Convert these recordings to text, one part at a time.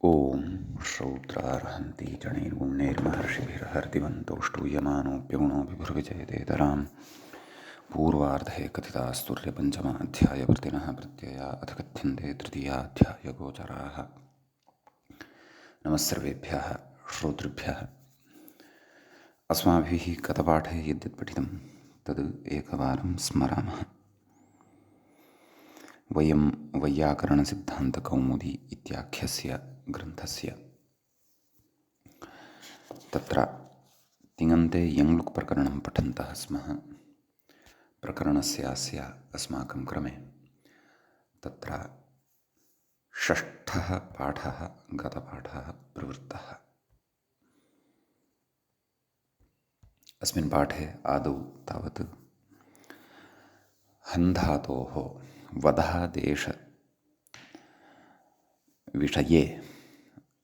ॐ श्रौत्रार्हन्ति जणैर्गुण्यैर्महर्षिभिर्हर्तिवन्तोष्टूयमानोऽप्यगुणो विभुर्विजयतेतरां पूर्वार्धे कथितास्तुल्यपञ्चमाध्यायवर्तिनः प्रत्यया अथ कथ्यन्ते तृतीयाध्यायगोचराः। नमः सर्वेभ्यः श्रोतृभ्यः। अस्माभिः गतपाठे यद्यत् पठितं तद् एकवारं स्मरामः। वयं वैयाकरणसिद्धान्तकौमुदी इत्याख्यस्य ग्रन्थस्य तत्र तिङन्ते यङ्लुक् प्रकरणं पठन्तः स्मः। प्रकरणस्यास्य अस्माकं क्रमे तत्र षष्ठः पाठः गतपाठः प्रवृत्तः। अस्मिन् पाठे आदौ तावत् हन्धातोः वधादेशविषये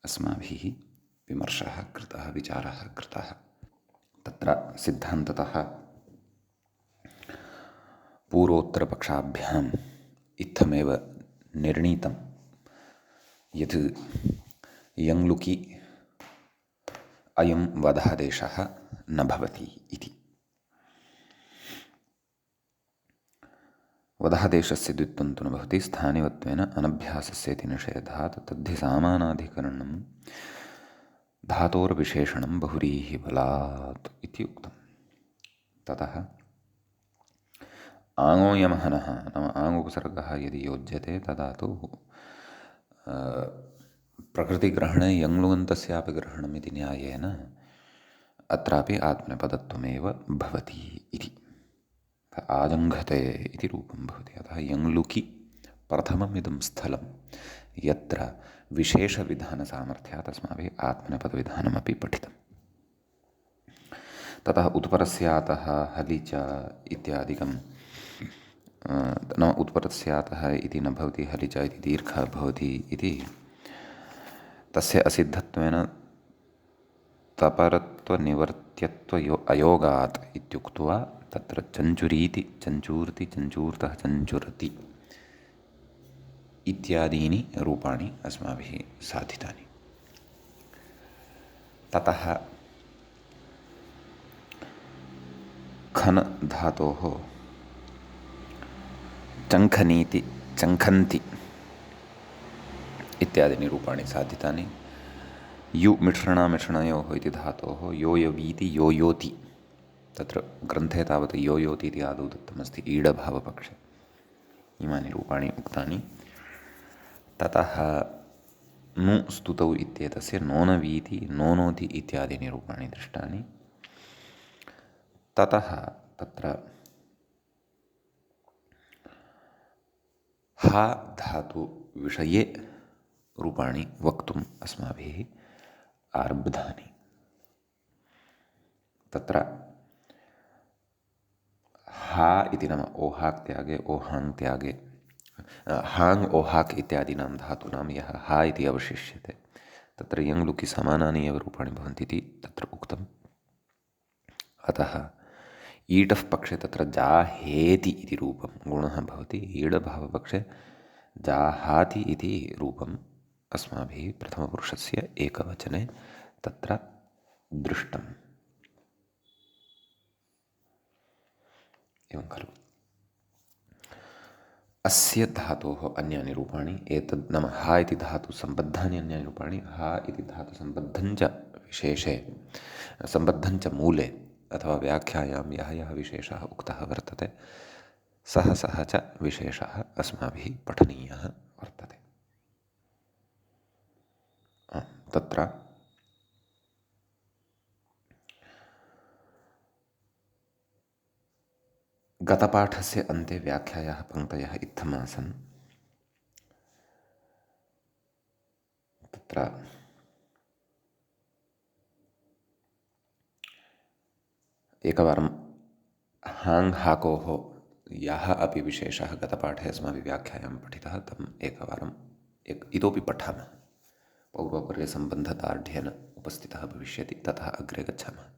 अस्माभिः विमर्शः कृतः, विचारः कृतः। तत्र सिद्धान्ततः पूर्वोत्तरपक्षाभ्याम् इत्थमेव निर्णीतं यत् यङ्लुकि अयं वधादेशः न भवति इति। वधादेशस्य द्वित्वं तु न भवति, स्थानिवत्वेन अनभ्यासस्येति निषेधात् तद्धि सामानाधिकरणं धातोर्विशेषणं बहुरीहि बलात् इति उक्तम्। ततः आङोयमहनः नाम आङ्-उपसर्गः यदि योज्यते तदा तु प्रकृतिग्रहणे यङ्लुगन्तस्यापि ग्रहणम् इति न्यायेन अत्रापि आत्मनेपदत्वमेव भवति इति। आजङ्घते इति रूपं भवति। अतः यङ्लुकि प्रथमम् इदं स्थलं यत्र विशेषविधानसामर्थ्यात् अस्माभिः आत्मनेपदविधानमपि पठितम्। ततः उत्परस्यातः हलि च इत्यादिकं न उत्परस्यातः इति न भवति, हलि च इति दीर्घः भवति इति तस्य असिद्धत्वेन तपरत्वनिवर्त्यत्व अयोगात् इत्युक्त्वा तत्र चञ्चुरीति, चञ्चूर्ति, चञ्चूर्तः, चञ्चुरति इत्यादीनि रूपाणि अस्माभिः साधितानि। ततः खन धातोः चङ्खनीति, चङ्खन्ति इत्यादीनि रूपाणि साधितानि। यु मिश्रणयोः इति धातोः योयवीति, योयोति। तत्र ग्रन्थे तावत् योयोति इति आदौ दत्तमस्ति ईडभावपक्षे। इमानि रूपाणि उक्तानि। ततः नु स्तुतौ इत्येतस्य नोनवीति, नोनोति इत्यादीनि रूपाणि दृष्टानि। ततः तत्र हा धातु विषये रूपाणि वक्तुम् अस्माभिः आरब्धानि। तत्र हा इति नाम ओहाक् त्यागे, ओहाङ् त्यागे, हाङ् ओहाक् इत्यादीनां धातूनां यः हा इति अवशिष्यते तत्र यङ्लुकि समानानि एव रूपाणि भवन्ति इति तत्र उक्तम्। अतः ईटः पक्षे तत्र जाहेति इति रूपं गुणः भवति, ईडभावपक्षे जाहाति इति रूपम् अस्माभिः प्रथमपुरुषस्य एकवचने तत्र दृष्टम्। एवं खलु। अस्य धातोः अन्यानि रूपाणि एतद् नाम हा इति धातुसम्बद्धानि अन्यानि रूपाणि, हा इति धातुसम्बद्धञ्च विशेषे सम्बद्धञ्च मूले अथवा व्याख्यायां यः यः विशेषः उक्तः वर्तते सः सः च विशेषः अस्माभिः पठनीयः वर्तते। तत्र गतपाठस्य अन्ते व्याख्यायाः पङ्क्तयः इत्थमासन्। तत्र एकवारं हाङ् हाकोः यः अपि विशेषः गतपाठे अस्माभिः व्याख्यायां पठितः तम् एकवारम् इतोपि पठामः। पौर्वपर्यसम्बन्धताढ्येन उपस्थितः भविष्यति। ततः अग्रे गच्छामः।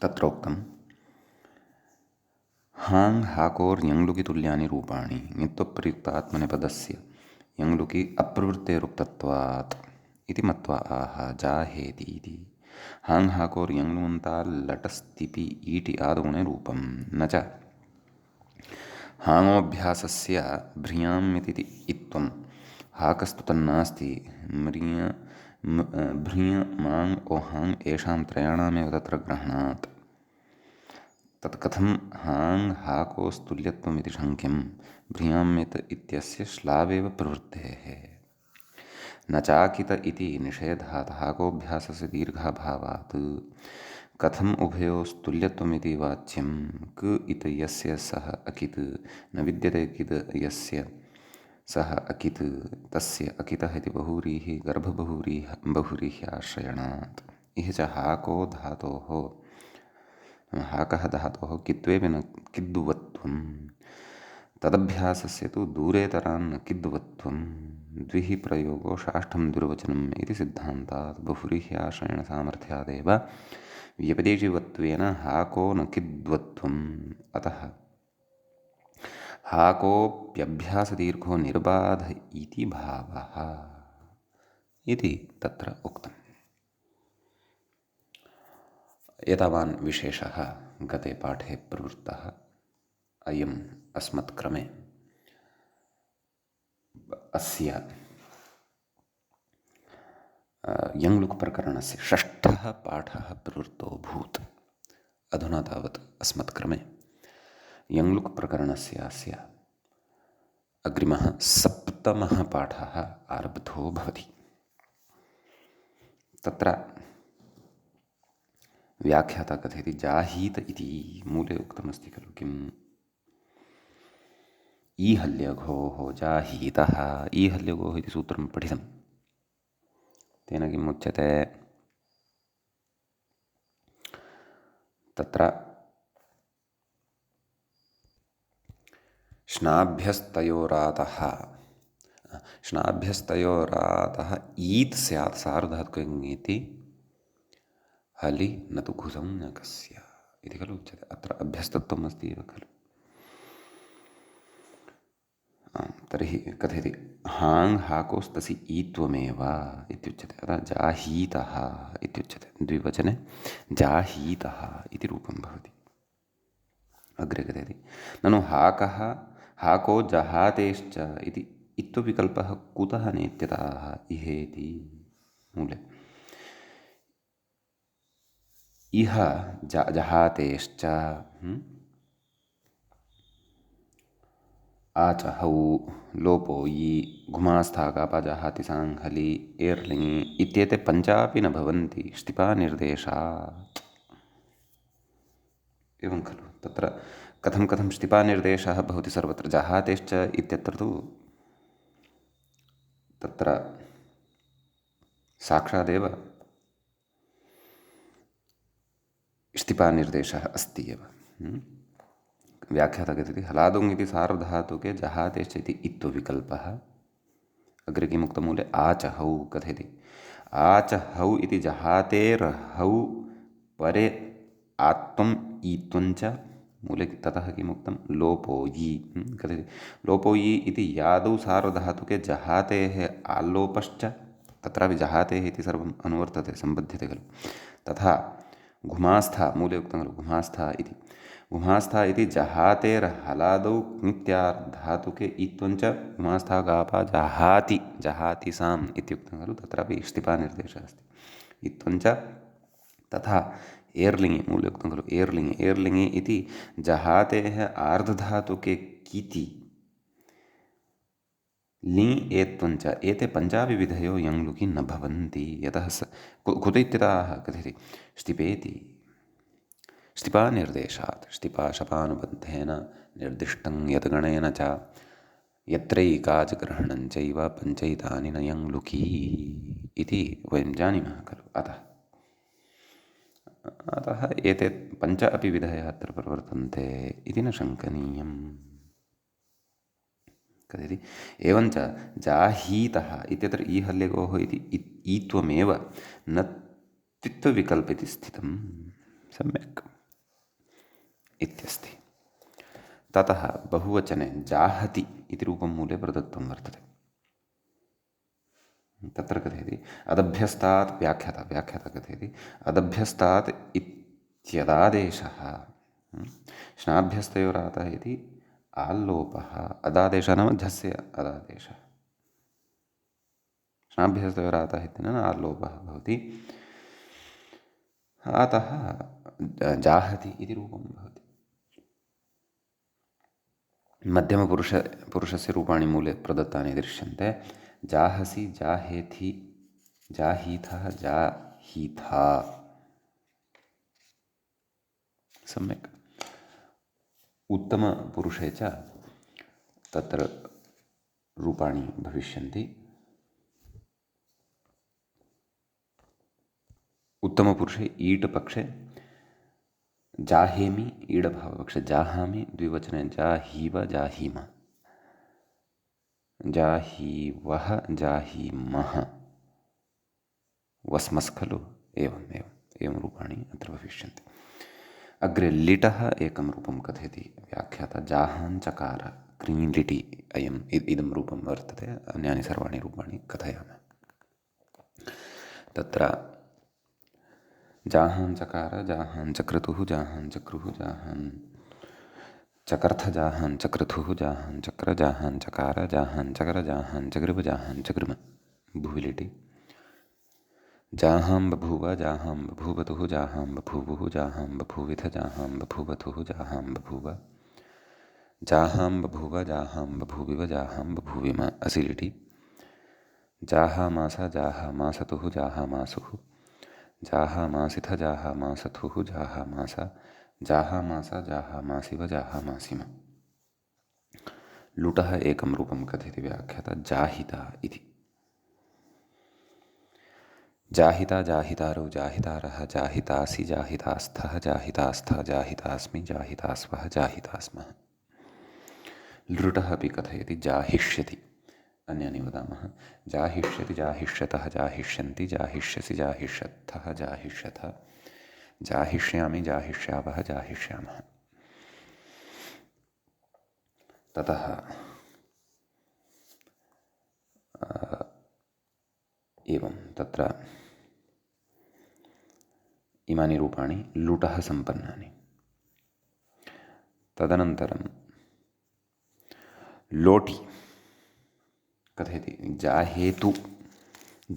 तत्र उक्तं हाङ् हाकोर्यङ्लुकि तुल्यानि रूपाणि ङित्त्वप्रयुक्त आत्मनेपदस्य यङ्लुकि अप्रवृत्तेरुक्तत्वात् इति मत्वा आह जाहेति इति हाङ् हाकोर् यङ्लुन्ताल् लटस्तिपि ईटि आदगुणे रूपं न च हाङोऽभ्यासस्य भ्रियाम् इति इत्त्वं हाकस्तु तन्नास्ति भ्रिय माङ् ओहाङ् येषां त्रयाणामेव तत्र ग्रहणात् तत् कथं हाङ् हाकोस्तुल्यत्वमिति शङ्क्यं भ्रियाम्यत् इत्यस्य श्लावेव प्रवृत्तेः न चाकित इति निषेधात् हाकोऽभ्यासस्य दीर्घाभावात् कथम् उभयोस्तुल्यत्वमिति वाच्यं क इत यस्य सः अकित् न विद्यते किद् यस्य सः अकित् तस्य अकितः इति बहुव्रीहि बहुव्रीह्याश्रयणात् इह च हाको धातोः हाकः धातोः कित्वेपि न किद्वत्वं तदभ्यासस्य तु दूरेतरान्न किद्वत्वं द्विः प्रयोगो षाष्ठं दुर्वचनम् इति सिद्धान्तात् बहुव्रीह्याश्रयणसामर्थ्यादेव व्यपदेशिवत्वेन हाको न किद्वत्वम् अतः हाकोऽप्यभ्यासदीर्घो निर्बाध इति भावः इति तत्र उक्तम्। एतावान् विशेषः गते पाठे प्रवृत्तः। अयम् अस्मत्क्रमे अस्य यङ्लुक् प्रकरणस्य षष्ठः पाठः प्रवृत्तोऽभूत्। अधुना तावत् अस्मत्क्रमे यङ्लुक् प्रकरणस्य अस्य अग्रिमः सप्तमः पाठः आरब्धो भवति। तत्र व्याख्याता कथयति जाहीत इति मूले उक्तमस्ति खलु किम् ईहल्यघोः जाहीतः ईहल्यघोः इति सूत्रं पठितं तेन किम् उच्यते तत्र श्नाभ्यस्तयोरातः ईत् स्यात् सार्वधातुकङिति हलि न तु घुसंज्ञकस्य इति खलु उच्यते। अत्र अभ्यस्तत्वम् अस्ति एव खलु। तर्हि कथयति हाङ् हाकोस्तसि ईत्वमेव इत्युच्यते। अतः जाहीतः इत्युच्यते। द्विवचने जाहीतः इति रूपं भवति। अग्रे कथयति ननु हाकः हाको जहातेश्च इति इत्वविकल्पः कुतः नेत्यताः इहेति मूले इह जहातेश्च आचहौ लोपो यि घुमास्थाकापजहाति सांहलि एर्लिङि इत्येते पञ्चापि न भवन्ति ष्टिपानिर्देशात्। एवं खलु तत्र कथं ष्टिपानिर्देशः भवति सर्वत्र जहातेश्च इत्यत्र तु तत्र साक्षादेव ष्टिपानिर्देशः अस्ति एव। व्याख्याता कथयति हलादुङ् इति सार्वधातुके जहातेश्च इति इत्वविकल्पः। अग्रे किमुक्तमूले आचहौ कथयति आचहौ इति जहातेर्हौ परे आत्वम् ईत्वञ्च मूले ततः किमुक्तं लोपो यि कथयति लोपो यि इति यादौ सार्वधातुके जहातेः आल्लोपश्च तत्रापि जहातेः इति सर्वम् अनुवर्तते सम्बध्यते खलु। तथा घुमास्था मूले उक्तं खलु घुमास्था इति जहातेर्हलादौ क्ङित्यार्धातुके ईत्वञ्च घुमास्था गापा जहाति साम् इत्युक्तं खलु। तत्रापि ष्टिपानिर्देशः अस्ति ईत्वञ्च। तथा एर्लिङि मूले उक्तं खलु एर्लिङि इति जहातेः आर्धधातुके किति लि एत्वञ्च एते पञ्चापि विधयो यङ्लुकि न भवन्ति यतः कुत इत्यतः कथयति ष्टिपेति ष्टिपानिर्देशात् ष्टिपाशपानुबन्धेन निर्दिष्टं यद्गणेन च यत्रैकाचग्रहणञ्चैव पञ्चैतानि न यङ्लुकी इति वयं जानीमः खलु। अतः एते पञ्च अपि विधयः अत्र प्रवर्तन्ते इति न शङ्कनीयम्। कथयति एवञ्च जाहीतः इत्यत्र ईहल्यगोः इति ईत्वमेव न तित्वविकल्प इति स्थितं सम्यक् इत्यस्ति। ततः बहुवचने जाहति इति रूपं मूले प्रदत्तं वर्तते। तत्र कथयति अदभ्यस्तात् व्याख्याता कथयति अदभ्यस्तात् इत्यदादेशः श्नाभ्यस्तयोरातः इति आल्लोपः अदादेशः नाम झस्य अदादेशः श्नाभ्यस्तयोरातः इत्यनेन आल्लोपः भवति अतः जाहति इति रूपं भवति मध्यमपुरुषस्य रूपाणि मूले प्रदत्तानि दृश्यन्ते जाहसि जाहेथि जाहीथः जाहीथा सम्यक् उत्तमपुरुषे च तत्र रूपाणि भविष्यन्ति उत्तमपुरुषे ईट् पक्षे जाहेमि ईडभावपक्षे जाहामि द्विवचने जाहीव जाहीम जाहीवः जाहीमः वस्मस् खलु एवं रूपाणि अत्र भविष्यन्ति अग्रे लिटः एकं रूपं कथयति व्याख्याता जाहाञ्चकार क्रीलिटि इदं रूपं वर्तते अन्यानि सर्वाणि रूपाणि कथयामः तत्र जाहाञ्चकार जाहाञ्चक्रतुः जाहाञ्चक्रुः जाहाञ्चकर्थ जाहाञ्चक्रतुः जाहाञ्चक्र जाहाञ्चकार जाहाञ्चकर जाहाञ्चग्रिव जाहाञ्चग्रिम भुविलिटि जाहां बभूव जाहां बभूवतुः जाहां बभूवुः जाहां बभूविथ जाहां बभूवथुः जाहां बभूव जाहां बभूव जाहां बभूविव जाहां बभूविम असिलिटि जाहामास जाहामासतुः जाहामासुः जाहामासिथ जाहामासथुः जाहामास जाहामास जाहामासिव जाहामासिम लुटः एकं रूपं कथयति व्याख्याता जाहिता इति जाहिता जाहितारौ जाहितारः जाहितासि जाहितास्थः जाहितास्थ जाहितास्मि जाहितास्वः जाहितास्मः लृटः अपि कथयति जाहिष्यति अन्यानि वदामः जाहिष्यति जाहिष्यतः जाहिष्यन्ति जाहिष्यसि जाहिष्यत्थः जाहिष्यथ जाहिष्यामि जाहिष्यावः जाहिष्यामः ततः एवं तत्र इमानि रूपाणि लुटः सम्पन्नानि तदनन्तरं लोटि कथयति जाहेतु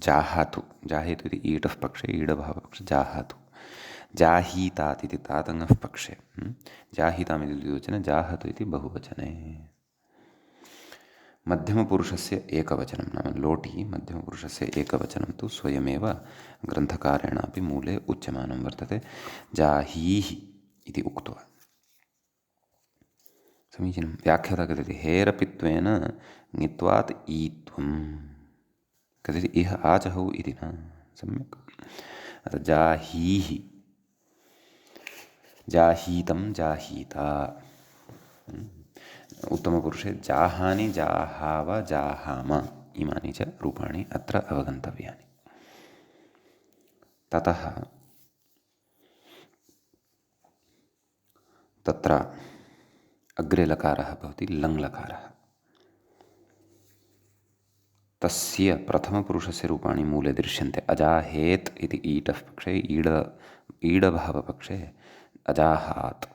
जाहातु जाहेतु इति ईटः पक्षे ईडभावपक्षे जाहातु जाहीतात् इति तातङ्गः पक्षे जाहीतामिति द्विवचने जाहतु इति बहुवचने मध्यमपुरुषस्य एकवचनं नाम लोटि मध्यमपुरुषस्य एकवचनं तु स्वयमेव ग्रन्थकारेणापि मूले उच्यमानं वर्तते जाहीः इति उक्त्वा समीचीनं व्याख्याता कथयति हेरपित्वेन ङित्वात् ईत्वं कथयति इह आचहौ इति न सम्यक् अतः जाहीः जाहीतं जाहीता उत्तमपुरुषे जाहानि जाहाव जाहाम इमानि च रूपाणि अत्र अवगन्तव्यानि ततः तत्र अग्रे लकारः भवति लङ्लकारः तस्य प्रथमपुरुषस्य रूपाणि मूले दृश्यन्ते अजाहेत् इति ईटः पक्षे ईडभावपक्षे अजाहात्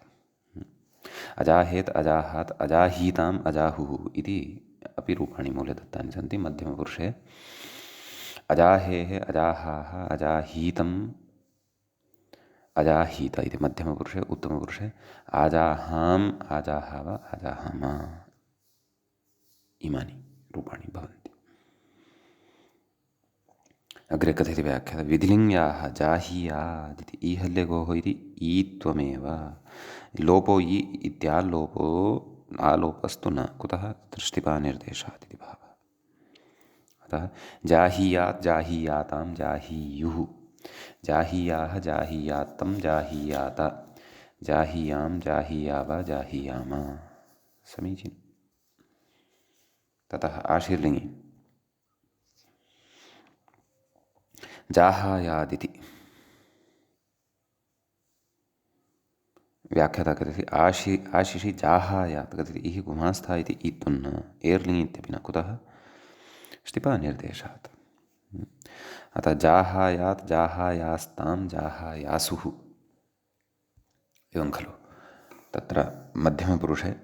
अजाहेत् अजाहात् अजाहीताम् अजाहुः इति अपि रूपाणि मूले दत्तानि सन्ति मध्यमपुरुषे अजाहेः अजाहाः अजाहीतम् अजाहीत इति मध्यमपुरुषे उत्तमपुरुषे आजाहाम् आजाहाव आजाहाम इमानि रूपाणि भवन्ति अग्रे कथयति व्याख्याता विधिलिङ्ग्याः जाहीयादिति ईहल्यगोः इति ईत्वमेव लोपो इ इत्याल्लोपो आलोपस्तु न कुतः दृष्टिपानिर्देशात् इति भावः अतः जाहीयात् जाहीयातां जाहीयुः जाहीयाः जाहीयात्तं जाहीयात जाहीयां जाहीयाव जाहीयाम समीचीनं ततः आशीर्लिङ्गि जाहायादिति व्याख्याता कथयति आशिषि जाहायात् कथयति इह गुमास्था इति ईत्वं न एर्लिङ् इत्यपि न कुतः ष्टिपानिर्देशात् अतः जाहायात् जाहायास्तां जाहायासुः एवं खलु। तत्र मध्यमपुरुषे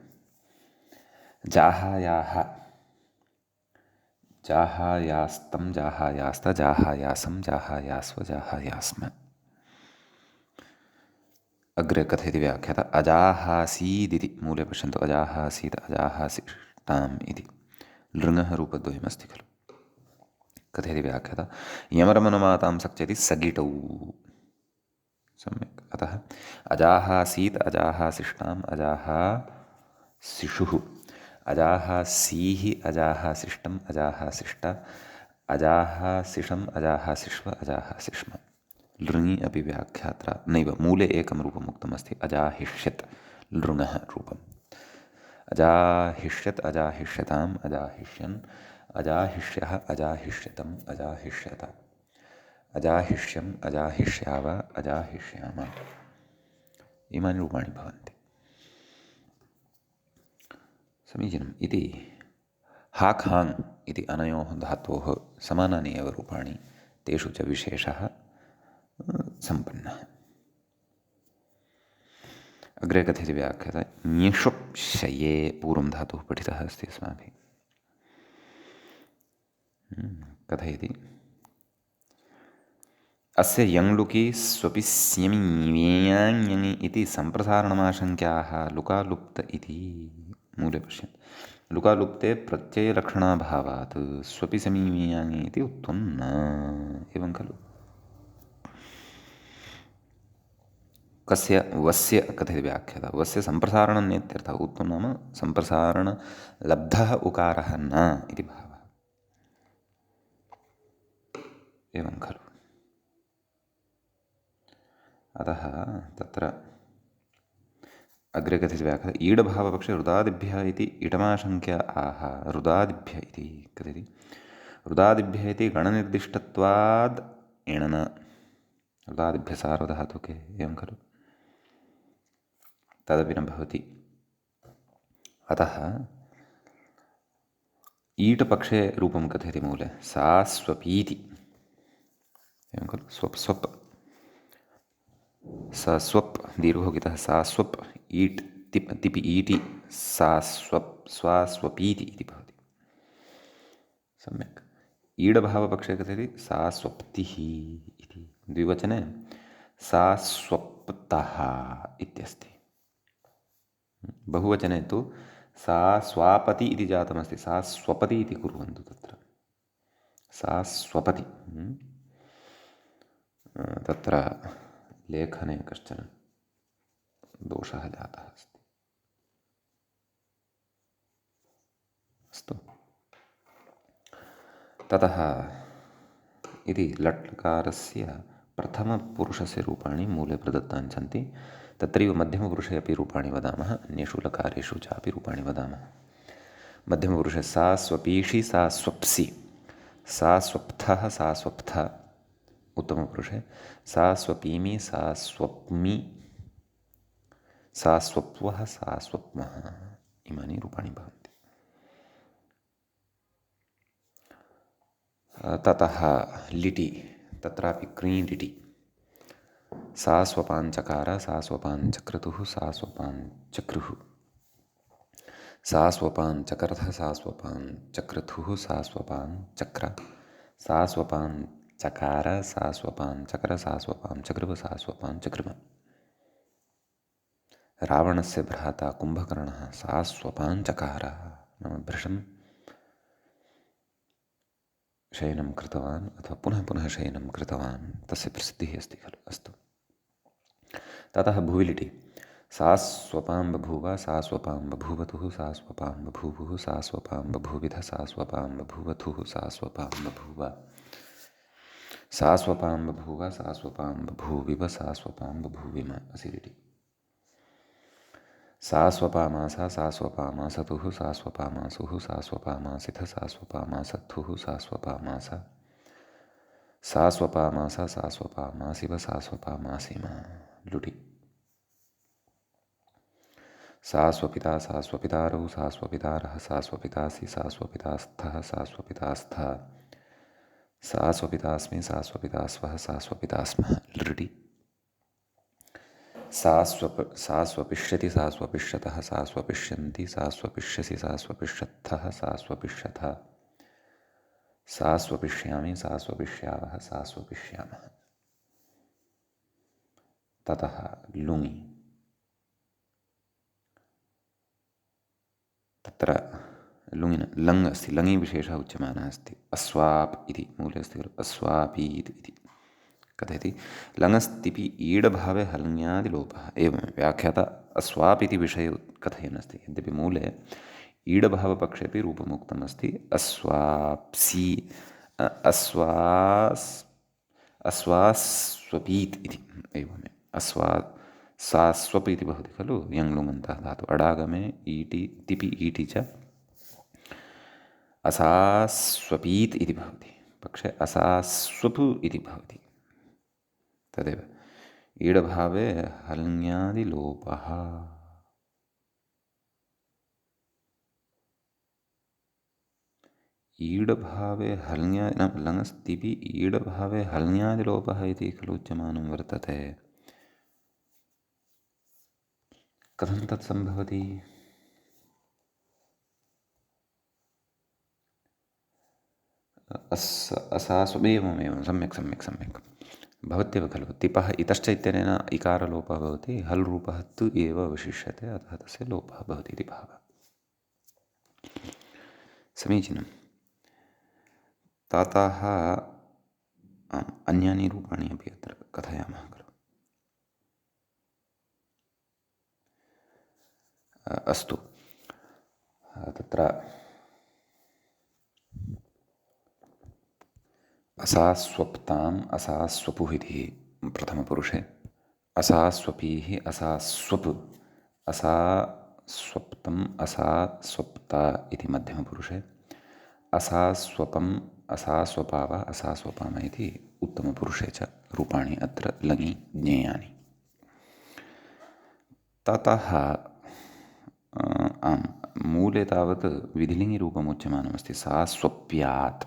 जाहायाः जाहायास्तं जाहायास्त जाहायासं जाहायास्व जाहायास्म। अग्रे कथयति व्याख्याता अजाहासीदिति मूले पश्यन्तु अजाहासीत् अजाहासिष्टाम् इति लृङः रूपद्वयमस्ति खलु। कथयति व्याख्याता यमरमनुमातां सक्चेति सगिटौ सम्यक्। अतः अजाहासीत् अजाहासिष्टाम् अजाहासिषुः अजाहासीः अजाहासिष्टम् अजाहासिष्ट अजाहासिषम् अजाहासिष्व अजाहासिष्म। लृङि अपि व्याख्यात्रा नैव मूले एकं रूपम् उक्तमस्ति अजाहिष्यत् लृङः रूपम् अजाहिष्यत् अजाहिष्यताम् अजाहिष्यन् अजाहिष्यः अजाहिष्यतम् अजाहिष्यत अजाहिष्यम् अजाहिष्याव अजाहिष्याम इमानि रूपाणि भवन्ति। समीचीनम्। इति हाक् हाङ् इति अनयोः धातोः समानानि एव रूपाणि तेषु च विशेषः सम्पन्नः। अग्रे कथयति व्याख्याता ञिषुप्शये पूर्वं धातुः पठितः अस्ति अस्माभिः। कथयति अस्य यङ्लुकि स्वपि स्यमि ञ्याङ् इति सम्प्रसारणमाशङ्क्याः लुकालुप्त इति मूले पश्यन्तु। लुकालुप्ते प्रत्ययलक्षणाभावात् स्वपि समीयाङ् इति उक्तं न एवं खलु। कस्य वस्य कथयति व्याख्याता वस्य सम्प्रसारणं नेत्यर्थः उक्तं नाम सम्प्रसारणलब्धः उकारः न इति भावः एवं खलु। अतः तत्र अग्रे कथयति व्याख्याता ईडभावपक्षे रुदादिभ्यः इति इटमाशङ्क्य आह रुदादिभ्य इति कथयति रुदादिभ्यः इति गणनिर्दिष्टत्वाद् एणन रुदादिभ्यः सार्वधातुके एवं खलु तदपि न भवति। अतः ईटपक्षे रूपं कथयति मूले सा स्वपीति एवं खलु स्वप् स्वप् सा स्वप् दीर्घोगितः सा स्वप् ईट् तिप् तिपि ईटि सा स्वप् स्वा स्वपीति इति भवति सम्यक्। ईडभावपक्षे कथयति सा स्वप्तिः इति द्विवचने सा स्वप्तः इत्यस्ति। बहुवचने तु सा स्वापति इति जातमस्ति सा स्वपति इति कुर्वन्तु तत्र सा स्वपति तत्र लेखने कश्चन दोषः जातः अस्ति। अस्तु ततः इति लट्लकारस्य प्रथमपुरुषस्य रूपाणि मूले प्रदत्तानि सन्ति। तत्रैव मध्यमपुरुषे अपि रूपाणि वदामः अन्येषु लकारेषु चापि रूपाणि वदामः। मध्यमपुरुषे सा स्वपीषि सा स्वप्सि सा स्वप्थः सा स्वप्थ उत्तमपुरुषे सा स्वपीमि सा स्वप्मि सा स्वप्वः सा स्वप्मः इमानि रूपाणि भवन्ति। ततः लिटि तत्रापि क्रीडिटि सा स्वपाञ्चकार सा स्वपाञ्चक्रतुः सा स्वपाञ्चक्रुः सा स्वपाञ्चकरथ सा स्वपाञ्चक्रतुः सा स्वपाञ्चक्र सा स्वपाञ्चकार सा स्वपाञ्चकर सा स्वपाञ्चकृव सा स्वपाञ्चकृम। रावणस्य भ्राता कुम्भकर्णः सा स्वपाञ्चकार नाम भृशं शयनं कृतवान् अथवा पुनः पुनः शयनं कृतवान् तस्य प्रसिद्धिः अस्ति खलु। अस्तु ततः भुविलिटि सा स्वपां बभूव सा स्वपां बभूवतुः सा स्वपां बभूवुः सा स्वपां बभूविध सा स्वपां बभूवथुः सा स्वपां बभूव सा स्वपां बभूव सा स्वपां बभूविव सा स्वपां बभूविम असिलिटि सा स्वपामासा सा स्वपामासतुः सा स्वपामासुः सा स्वपामासिथ सा स्वपामासत्थुः सा स्वपामासा सा स्वपामासा सा स्वपामासिव सा स्वपामासिम लुटि सा स्वपिता सा स्वपितारौ सा स्वपितारः सा स्वपितासि सा स्वपितास्थः सा स्वपितास्थ सा स्वपितास्मि, सा स्वपिता स्वः, सा स्वपिता स्मः। लृटि सा स्वपिष्यति, सा स्वपिष्यतः, सा स्वपिष्यन्ति, सा स्वपिष्यसि, सा स्वपिष्यत्थः, सा स्वपिष्यथः, सा स्वपिष्यामि, सा स्वपिष्यावः, सा स्वपिष्यामः। ततः लुङि तत्र लुङिन लङ् अस्ति, लङि विशेषः उच्यमानः अस्ति। अस्वाप् इति मूले अस्ति खलु, अस्वापीत् इति कथयति। लङस्तिपि ईडभावे हल्ङ्यादिलोपः। एवं व्याख्याता अस्वाप् इति विषये कथयन् अस्ति। यद्यपि मूले ईडभावपक्षेपि रूपमुक्तम् अस्ति। अस्वाप्सि अस्वास्वपीत् इति। एवमेव सास्वप् इति भवति खलु यङ्लुङन्तः धातु। अडागमे ईटि तिपि ईटि च असास्वपीत् इति भवति, पक्षे असास्वप् इति भवति। तदेव ईडभावे हल्ङ्यादिलोपः। ईडभावे लङस्तिपि ईडभावे हल्ङ्यादिलोपः इति खलु उच्यमानं वर्तते। कथं तत् सम्भवति? एवमेवं सम्यक् भवत्येव खलु। तिपः इतश्च इत्यनेन इकारलोपः भवति, हल् रूपः तु एव अवशिष्यते, अतः तस्य लोपः भवति इति भावः। समीचीनं। ततः अन्यानि रूपाणि अपि अत्र कथयामः खलु। अस्तु, तत्र असास्वप्ताम् असास्वपुः इति प्रथमपुरुषे, असास्वपीः असास्वप्, असास्वप्तम् असास्वप्ता इति मध्यमपुरुषे, असास्वपम् असास्वपाव असास्वपाम इति उत्तमपुरुषे च रूपाणि अत्र लङि ज्ञेयानि। ततः आम्, मूले तावत् विधिलिङ्गिरूपम् उच्यमानमस्ति। सा स्वप्यात्,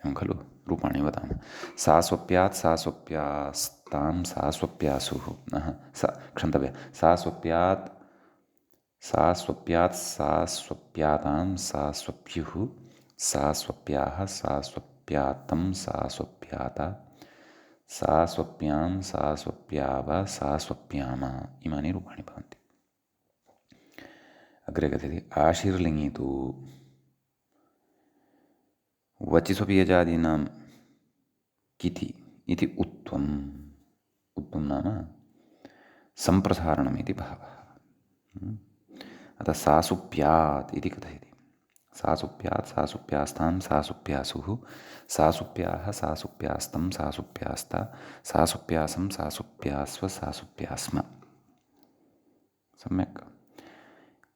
एवं खलु रूपाणि वदामः। सा स्वप्यात्, सा स्वप्यास्तां, सा स्वप्यासुः, क्षन्तव्य, सा स्वप्यात्, सा स्वप्यात्, सा स्वप्यातां, सा स्वप्युः, सा स्वप्याः, सा स्वप्यातं, सा स्वप्याता, सा स्वप्यां, सा स्वप्याव, सा स्वप्याम, इमानि रूपाणि भवन्ति। अग्रे कथयति आशीर्लिङि तु वचिस्वपीयजादीनां किति इति उत्वम्। उत्वं नाम सम्प्रसारणम् इति भावः। अतः सा सुप्यात् इति कथयति। सा सुप्यात्, सा सुप्यास्तां, सा सुप्यासुः, सा सुप्याः, सा सुप्यास्तं, सा सुप्यास्ता, सा सुप्यासं, सा सुप्यास्व, सा सुप्यास्म। सम्यक्।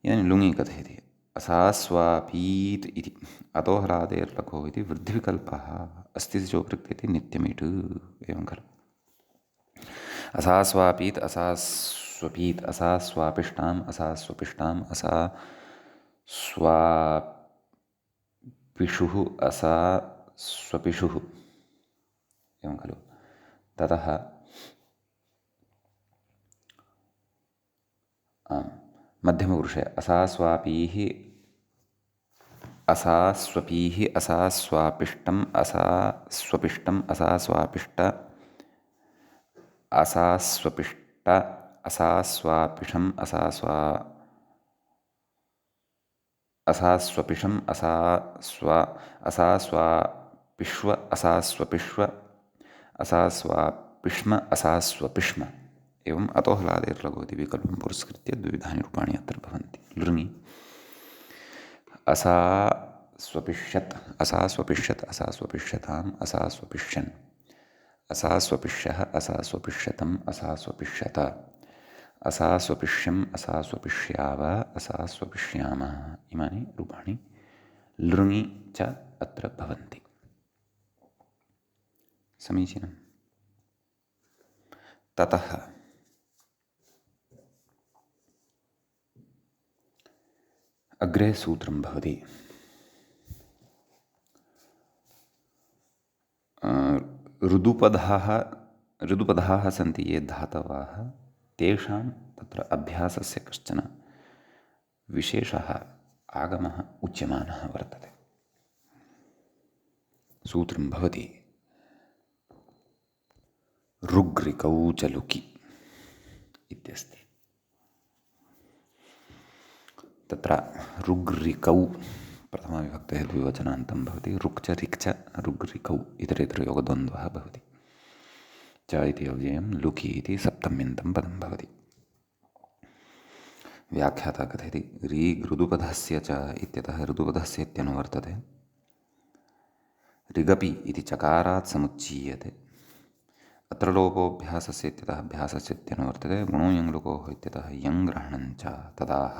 इदानीं लुङि कथयति असास्वापीत् इति। अतो ह्रादेर्लघोः इति वृद्धिविकल्पः अस्ति चोपृक्ते इति नित्यमिट्, एवं खलु। असास्वापीत् असास्वपीत्, असास्वापिष्टाम् असास्वपिष्टाम्, असास्वापिषुः असास्वपिषुः, एवं खलु। ततः मध्यमपुरुषे असास्वापीः असास्वपीः असास्वापिष्टम् असास्वपिष्टम् असास्वापिष्ट असास्वपिष्ट असास्वापिषम् असास्वपिषम् असास्वापिष्व असास्वपिष्व असास्वापिष्म असास्वपिष्म। एवम् अतो ह्लादेर्लघो इति विकल्पं पुरस्कृत्य द्विविधानि रूपाणि अत्र भवन्ति। लृङि असास्वपिष्यत्, असास्वपिष्यत्, असास्वपिष्यताम्, असास्वपिष्यन्, असास्वपिष्यः, असास्वपिष्यतम्, असास्वपिष्यत, असास्वपिष्यम्, असास्वपिष्याव, असास्वपिष्यामः, इमानि रूपाणि लृङि च अत्र भवन्ति। समीचीनम्। ततः अग्रे सूत्रं भवति ऋदुपदाः सन्ति ये धातवः तेषां तत्र अभ्यासस्य कश्चन विशेषः आगमः उच्यमानः वर्तते। सूत्रं भवति ऋग् ऋकौ च लुकि इत्यस्ति। तत्र ऋग् ऋकौ प्रथमाविभक्तेः द्विवचनान्तं भवति। ऋक् च ऋक् च ऋग् ऋकौ इतरेतरयोगद्वन्द्वः भवति। च इति अव्ययं लुकि इति सप्तम्यन्तं पदं भवति। व्याख्याता कथयति ऋदुपधस्य च इत्यतः ऋदुपधस्य इत्यनुवर्तते। ऋगपि इति चकारात् समुच्चीयते। अत्र लोपोऽभ्यासस्य इत्यतः अभ्यासस्य इत्यनुवर्तते। गुणो यङ् लुकोः इत्यतः यङ् ग्रहणं च तदाह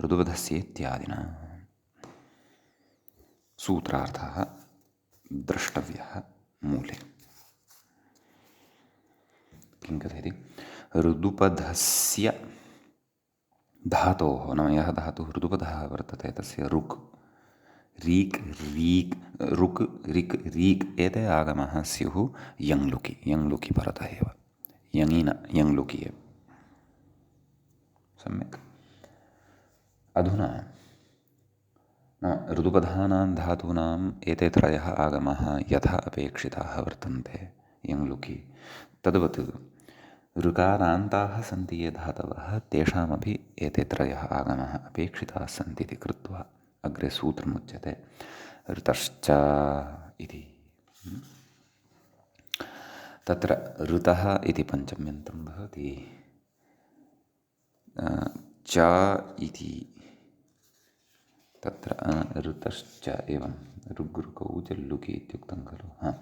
ऋदुपधस्य इत्यादिना। सूत्रार्थः द्रष्टव्यः मूले। किं कथयति ऋदुपधस्य धातोः नाम यः धातुः ऋदुपदः वर्तते तस्य ऋक् रीक् रीक् ऋक् ऋक् रीक् एते आगमः स्युः यङ् लुकि परतः एव यङिन यङ् लुकि एव। सम्यक्। अधुना ऋदुपदानां धातूनाम् एते त्रयः आगमः यथा अपेक्षिताः वर्तन्ते यङ् लुकि तद्वत् ऋकारान्ताः सन्ति ये धातवः तेषामपि एते त्रयः आगमः अपेक्षिताः सन्ति इति कृत्वा अग्रे सूत्रमुच्यते ऋतश्च इति। तत्र ऋतः इति पञ्चम्यन्तं भवति। च इति तत्र ऋतश्च एवं ऋग् ऋकौ च लुकि इत्युक्तं खलु।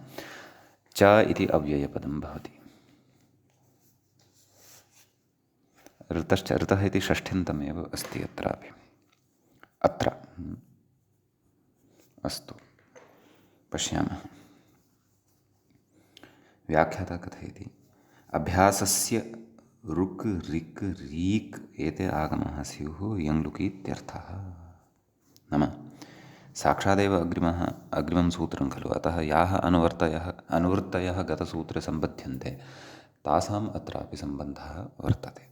च इति अव्ययपदं भवति। ऋतश्च ऋतः इति षष्ठ्यन्तमेव अस्ति अत्रापि। अत्र अस्तु पश्यामः। व्याख्याता कथयति अभ्यासस्य ऋक् ऋक् रीक् एते आगमः स्युः यङ् लुकि इत्यर्थः। नाम साक्षादेव अग्रिमं सूत्रं खलु। अतः याः अनुवृत्तयः गतसूत्रे सम्बध्यन्ते तासाम् अत्रापि सम्बन्धः वर्तते।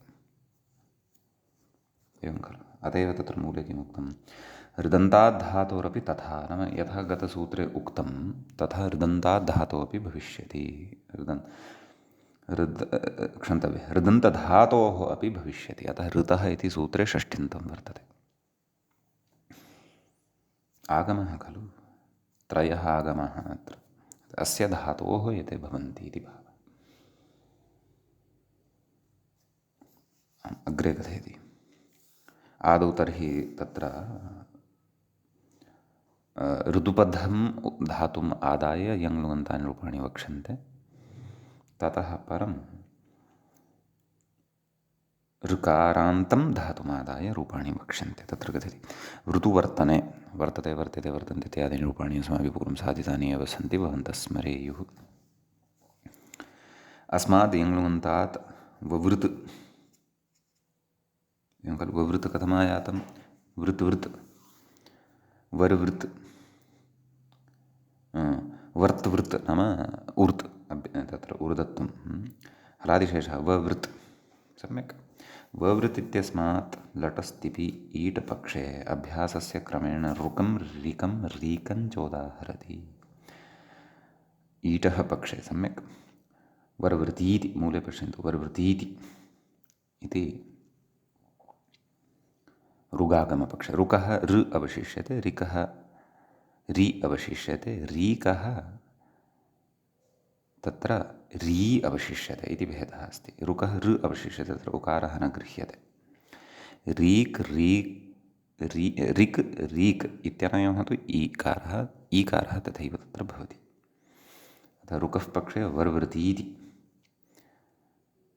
एवं खलु। अत एव तत्र मूले किमुक्तं ऋदन्ताद् धातोरपि तथा नाम यथा गतसूत्रे उक्तं तथा ऋदन्ताद् धातोऽपि भविष्यति। ऋदन्तधातोः अपि भविष्यति। अतः ऋतः इति सूत्रे षष्ठ्यन्तं वर्तते। आगमः खलु त्रयः आगमः अत्र अस्य धातोः एते भवन्ति इति भावः। अग्रे कथयति आदौ तर्हि तत्र ऋदुपद्धं धातुम् आदाय यङ् लुगन्तानि रूपाणि वक्ष्यन्ते। ततः परं ऋकारान्तं धातुमादाय रूपाणि वक्ष्यन्ते। तत्र कथयति ऋतुवर्तने वर्तते वर्तते वर्तन्ते इत्यादीनि रूपाणि अस्माभिः पूर्वं साधितानि एव सन्ति भवन्तः स्मरेयुः। अस्माद् यङ् लुगन्तात् ववृत् एवं खलु। ववृत् कथमायातं वृत् वृत् वर्वृत् वर्त् वृत् नाम ऊर्त् तत्र ऊर्धत्वं हलादिशेषः ववृत्। सम्यक्। ववृत् इत्यस्मात् लटस्तिपि ईट् पक्षे अभ्यासस्य क्रमेण ऋकं ऋकं रीकं चोदाहरति। ईटः पक्षे सम्यक्। वर्वृतीति मूले पश्यन्तु वर्वृतीति इति ऋगागमपक्षे ऋकः ऋ अवशिष्यते ऋकः रि अवशिष्यते रीकः तत्र री अवशिष्यते इति भेदः अस्ति। ऋकः ऋ अवशिष्यते तत्र उकारः न गृह्यते। रीक् ऋक् रीक् इत्यनयोः तु ईकारः तथैव तत्र भवति। अतः ऋकः पक्षे वर्वृतीति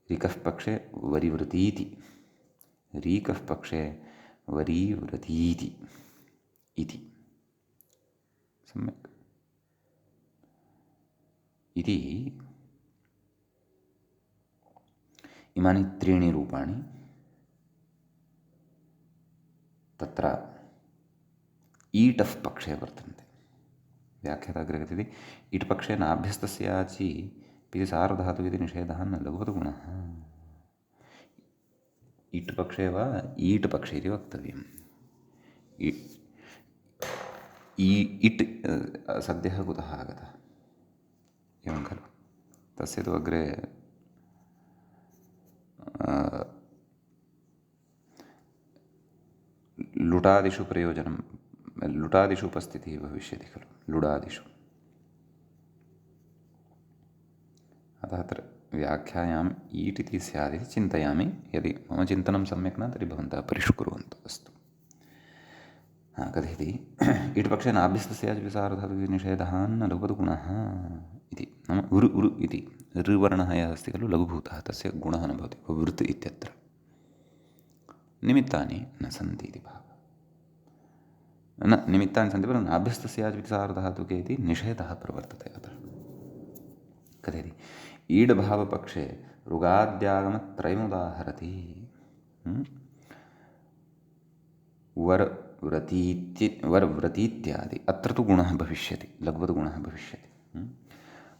ऋकः पक्षे वरिवृतीति रीकः पक्षे वरीव्रतीति इति। सम्यक्। इति इमानि त्रीणि रूपाणि तत्र ईटः पक्षे वर्तन्ते। व्याख्याता अग्रे कथयति इट् पक्षे नाभ्यस्तस्याचि इति सार्वधातुः निषेधः न लघुपदगुणः। इट् पक्षे वा ईट् पक्षे इति वक्तव्यम्। इट् सद्यः कुतः आगतः एवं खलु। तस्य तु अग्रे लुटादिषु प्रयोजनं लुटादिषु उपस्थितिः भविष्यति खलु लुडादिषु। अतः अत्र व्याख्यायाम् ईट् इति स्यादिति चिन्तयामि। यदि मम चिन्तनं सम्यक् न तर्हि भवन्तः परिष्कुर्वन्तु। अस्तु। कथयति इट् पक्षे नाभ्यस्तस्याचि सार्वधातुः निषेधः न लघुपदगुणः इति। नाम उरु उरु इति ऋवर्णः यः अस्ति खलु लघुभूतः तस्य गुणः न भवति। वृत् इत्यत्र निमित्तानि न सन्ति इति भावः। न निमित्तानि सन्ति परन्तु नाभ्यस्तस्याचि सार्वधातुके इति निषेधः प्रवर्तते अत्र। कथयति ईडभावपक्षे ऋगाद्यागमत्रयमुदाहरति। वर्व्रतीत्यादि अत्र तु गुणः भविष्यति, लघुपदगुणः भविष्यति।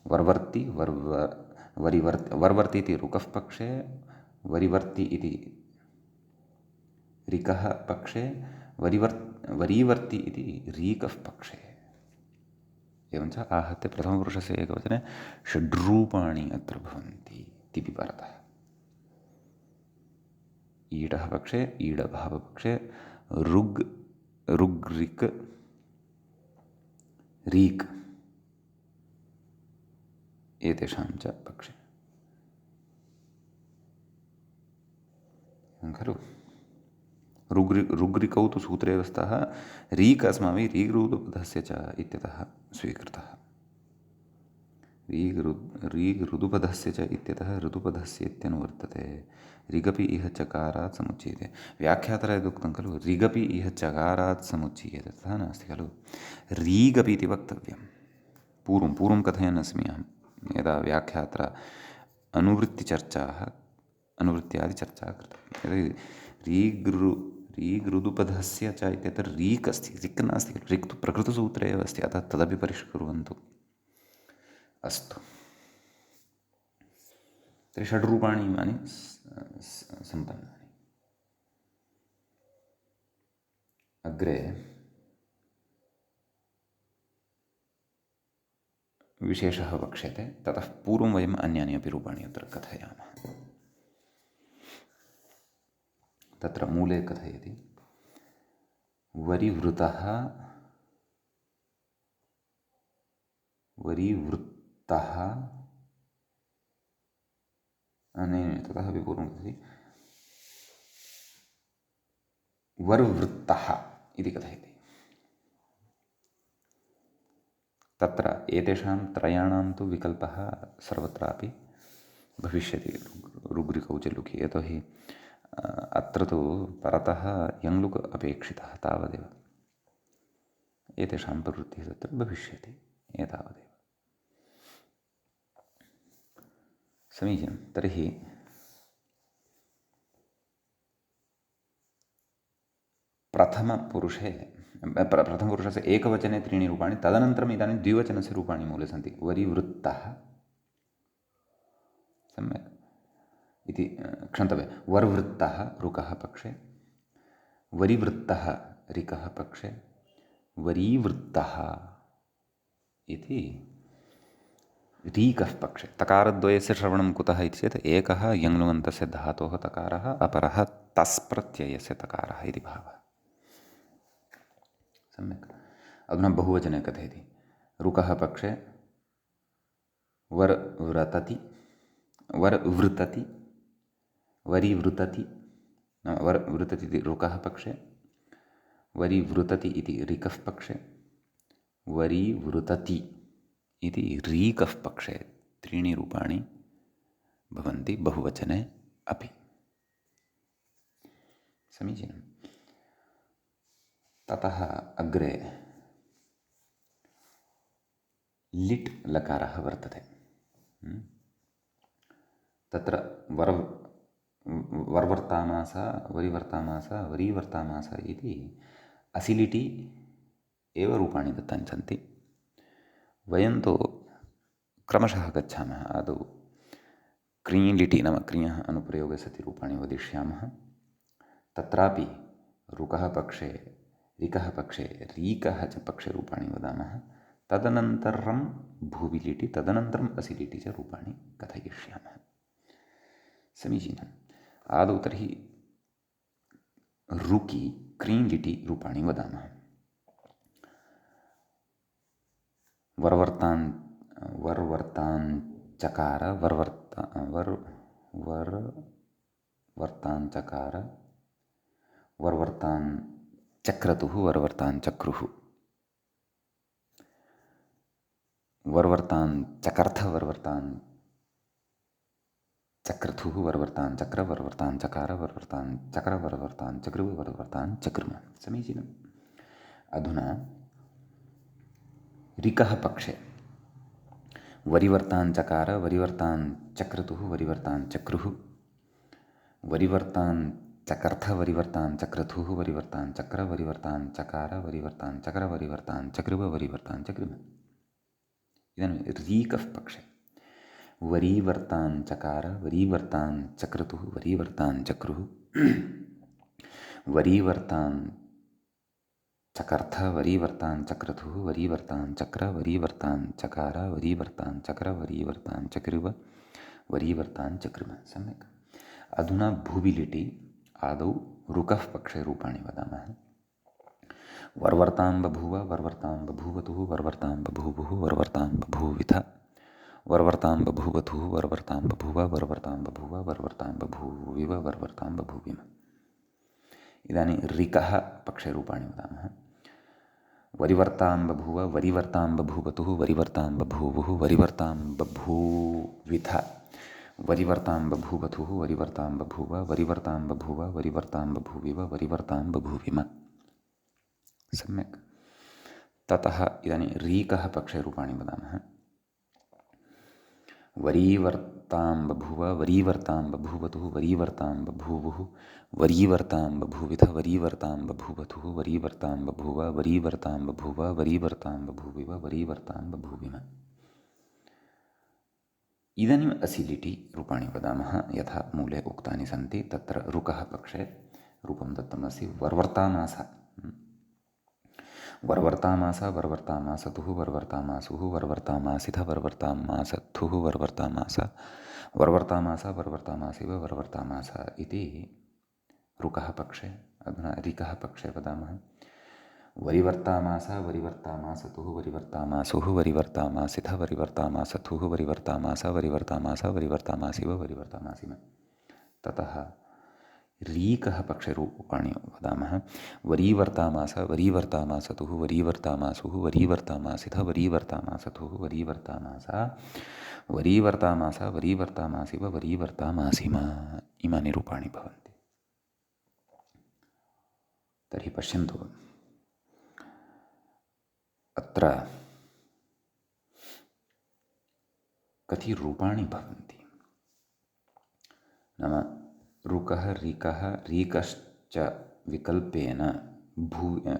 वर्वर्ति वर्वर्ति इति ऋकः पक्षे, वरिवर्ति इति ऋकः पक्षे, वरीवर्ति इति रीकः पक्षे। एवञ्च आहत्य प्रथमपुरुषस्य एकवचने षड्रूपाणि अत्र भवन्ति तिपि परतः। ईडः पक्षे ईडभावपक्षे ऋग् ऋग् रीक् एतेषां च पक्षे खलु। ऋग्रिकौ तु सूत्रे स्तः रीक् अस्माभिः ऋग् च इत्यतः स्वीकृतः। रीग् ऋदुपधस्य च इत्यतः ऋतुपधस्य इत्यनुवर्तते। ऋगपि इह चकारात् समुच्यते। व्याख्यातरा यदुक्तं खलु ऋगपि इह चकारात् समुच्यते तथा नास्ति खलु। रीगपि इति वक्तव्यं। पूर्वं कथयन् अस्मि अहं यदा व्याख्यात्रा अनुवृत्त्यादिचर्चा कृता। रीग् ऋदुपधस्य च इत्यत्र रीक् अस्ति, ऋक् नास्ति खलु। ऋक् तु प्रकृतसूत्रे एव अस्ति, अतः तदपि परिष्कुर्वन्तु। अस्तु। तर्हि षड्रूपाणि इमानि सम्पन्नानि। अग्रे विशेषः वक्ष्यते। ततः पूर्वं वयम् अन्यानि अपि रूपाणि अत्र कथयामः। तत्र मूले कथयति वरिवृतः ततः अपि पूर्वं कथयति वर्वृत्तः इति कथयति। तत्र एतेषां त्रयाणां तु विकल्पः सर्वत्रापि भविष्यति ऋग्रिकौ च लुकि। यतोहि अत्र तु परतः यङ्लुक् अपेक्षितः तावदेव। एतेषां प्रवृत्तिः तत्र भविष्यति एतावदेव। समीचीनं। तर्हि प्रथमपुरुषस्य एकवचने त्रीणि रूपाणि, तदनन्तरम् इदानीं द्विवचनस्य रूपाणि मूले सन्ति। वरिवृत्तः सम्यक् इति क्षन्तव्यं। वर्वृत्तः ऋकः पक्षे, वरिवृत्तः ऋकः पक्षे, वरीवृत्तः इति रीकः पक्षे। तकारद्वयस्य श्रवणं कुतः इति चेत् एकः यङ्लुवन्तस्य धातोः तकारः, अपरः तस् प्रत्ययस्य तकारः इति भावः। सम्यक्। अधुना बहुवचने कथयति ऋकः पक्षे वर्वृतति, वरिवृतति, वर्वृतति इति ऋकः पक्षे, वरिवृतति इति ऋकः पक्षे, वरीवृतति इति रीकः पक्षे। त्रीणि रूपाणि भवन्ति बहुवचने अपि। समीचीनं। ततः अग्रे लिट् लकारः वर्तते। तत्र वर्वर्तामास, वरिवर्तामास, वरीवर्तामास इति असिलिटि एव रूपाणि दत्तानि सन्ति। वयं तु क्रमशः गच्छामः। आदौ क्रीलिटि नाम क्रियः अनुप्रयोगे सति रूपाणि वदिष्यामः। तत्रापि रुकः पक्षे रिकः पक्षे रीकः च पक्षे रूपाणि वदामः। तदनन्तरं भुविलिटि तदनन्तरम् असिलिटि च रूपाणि कथयिष्यामः। समीचीनम्। आदौ तर्हि रुकि क्रीलिटि रूपाणि वदामः। वर्वर्ताञ्चकार वर्वर्ताञ्चकार वर्वर्ताञ्चक्रतुः वर्वर्ताञ्चक्रुः वर्वर्ताञ्चकर्थ वर्वर्ताञ्चक्रतुः वर्वर्ताञ्चक्र वर्वर्ताञ्चकार वर्वर्ताञ्चक्र वर्वर्ताञ्चक्र वर्वर्ताञ्चक्रुम। समीचीनम्। अधुना रिकः पक्षे वरिवर्ताञ्चकार वरिवर्ताञ्चक्रतुः वरिवर्ताञ्चक्रुः वरिवर्ताञ्चकर्थ वरिवर्ताञ्चक्रतुः वरिवर्ताञ्चक्र वरिवर्ताञ्चकार वरिवर्ताञ्चक्र वरिवर्ताञ्चक्रुव वरिवर्ताञ्चक्रुम। इदानीं रीकः पक्षे वरीवर्ताञ्चकार वरीवर्ताञ्चक्रतुः वरीवर्ताञ्चक्रुः वरीवर्ताञ्चकर्थ वरीवर्ताञ्चक्रतुः वरीवर्ताञ्चक्र वरीवर्ताञ्चकार वरीवर्ताञ्चक्र वरीवर्ताञ्चक्रुव वरीवर्ताञ्चक्रुम। सम्यक्। अधुना भुविलिटि आदौ रुकः पक्षे रूपाणि वदामः। वर्वर्तां बभूव वर्वर्तां बभूवतुः वर्वर्तां बभूवुः वर्वर्तां बभूविथ वर्वर्तां बभूवतुः वर्वर्तां बभूव वर्वर्तां बभूव वर्वर्तां बभूविव वर्वर्तां बभूविम। इदानीं रिकः पक्षे रूपाणि वदामः। वरिवर्तां बभूव वरिवर्तां बभूवतुः वरिवर्तां बभूवुः वरिवर्तां बभूविथ वरिवर्तां बभूवतुः वरिवर्तां बभूव वरिवर्तां बभूव वरिवर्तां बभूविव वरिवर्तां बभूविम। सम्यक्। ततः इदानीं रीकः पक्षे रूपाणि वदामः। वरीवर्तां बभूव वरीवर्तां बभूवतुः वरीवर्तां बभूवुः वरीवर्तां बभूविथ वरीवर्तां बभूवतुः वरीवर्तां बभूव वरीवर्तां बभूव वरीवर्तां बभूविव वरीवर्तां बभूविम। इदानीम् असिलिटि रूपाणि वदामः। यथा मूले उक्तानि सन्ति तत्र रुकः पक्षे रूपं दत्तमस्ति वर्वर्तामास वर्वर्तामास वर्वर्तामासतुः वर्वर्तामासुः वर्वर्तामासिथ वर्वर्तामासत्थुः वर्वर्तामास वर्वर्तामास वर्वर्तामासिव वर्वर्तामास इति रुकः पक्षे। अधुना रिकः पक्षे वदामः। वरिवर्तामास वरिवर्तामासतुः वरिवर्तामासुः वरिवर्तामासिथ वरिवर्तामासथुः वरिवर्तामास वरिवर्तामास वरिवर्तामासिव वरिवर्तामासिम। ततः रीकः पक्षे रूपाणि वदामः। वरीवर्तामास वरीवर्तामासतुः वरीवर्तामासुः वरीवर्तामासिथ वरीवर्तामासथुः वरीवर्तामास वरीवर्तामास वरीवर्तामासिव वरीवर्तामासिम। इमानि रूपाणि भवन्ति। तर्हि पश्यन्तु, अत्र कति रूपाणि भवन्ति नाम रुकः रीकः रीकश्च विकल्पेन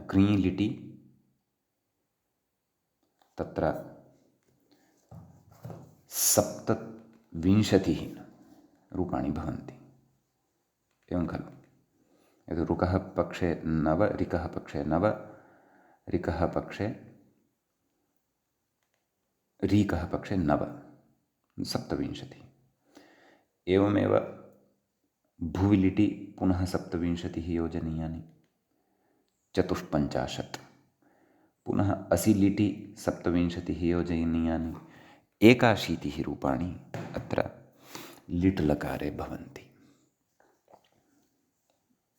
क्रीलिटि तत्र 27 रूपाणि भवन्ति। एवं खलु? यदि रुकः पक्षे 9 रिकः पक्षे 9 रिकः पक्षे रीकः पक्षे 9 27। एवमेव भुविलिटि पुनः 27 योजनीयानि 54। पुनः असिलिटि 27 योजनीयानि 81 रूपाणि अत्र लिट् लकारे भवन्ति।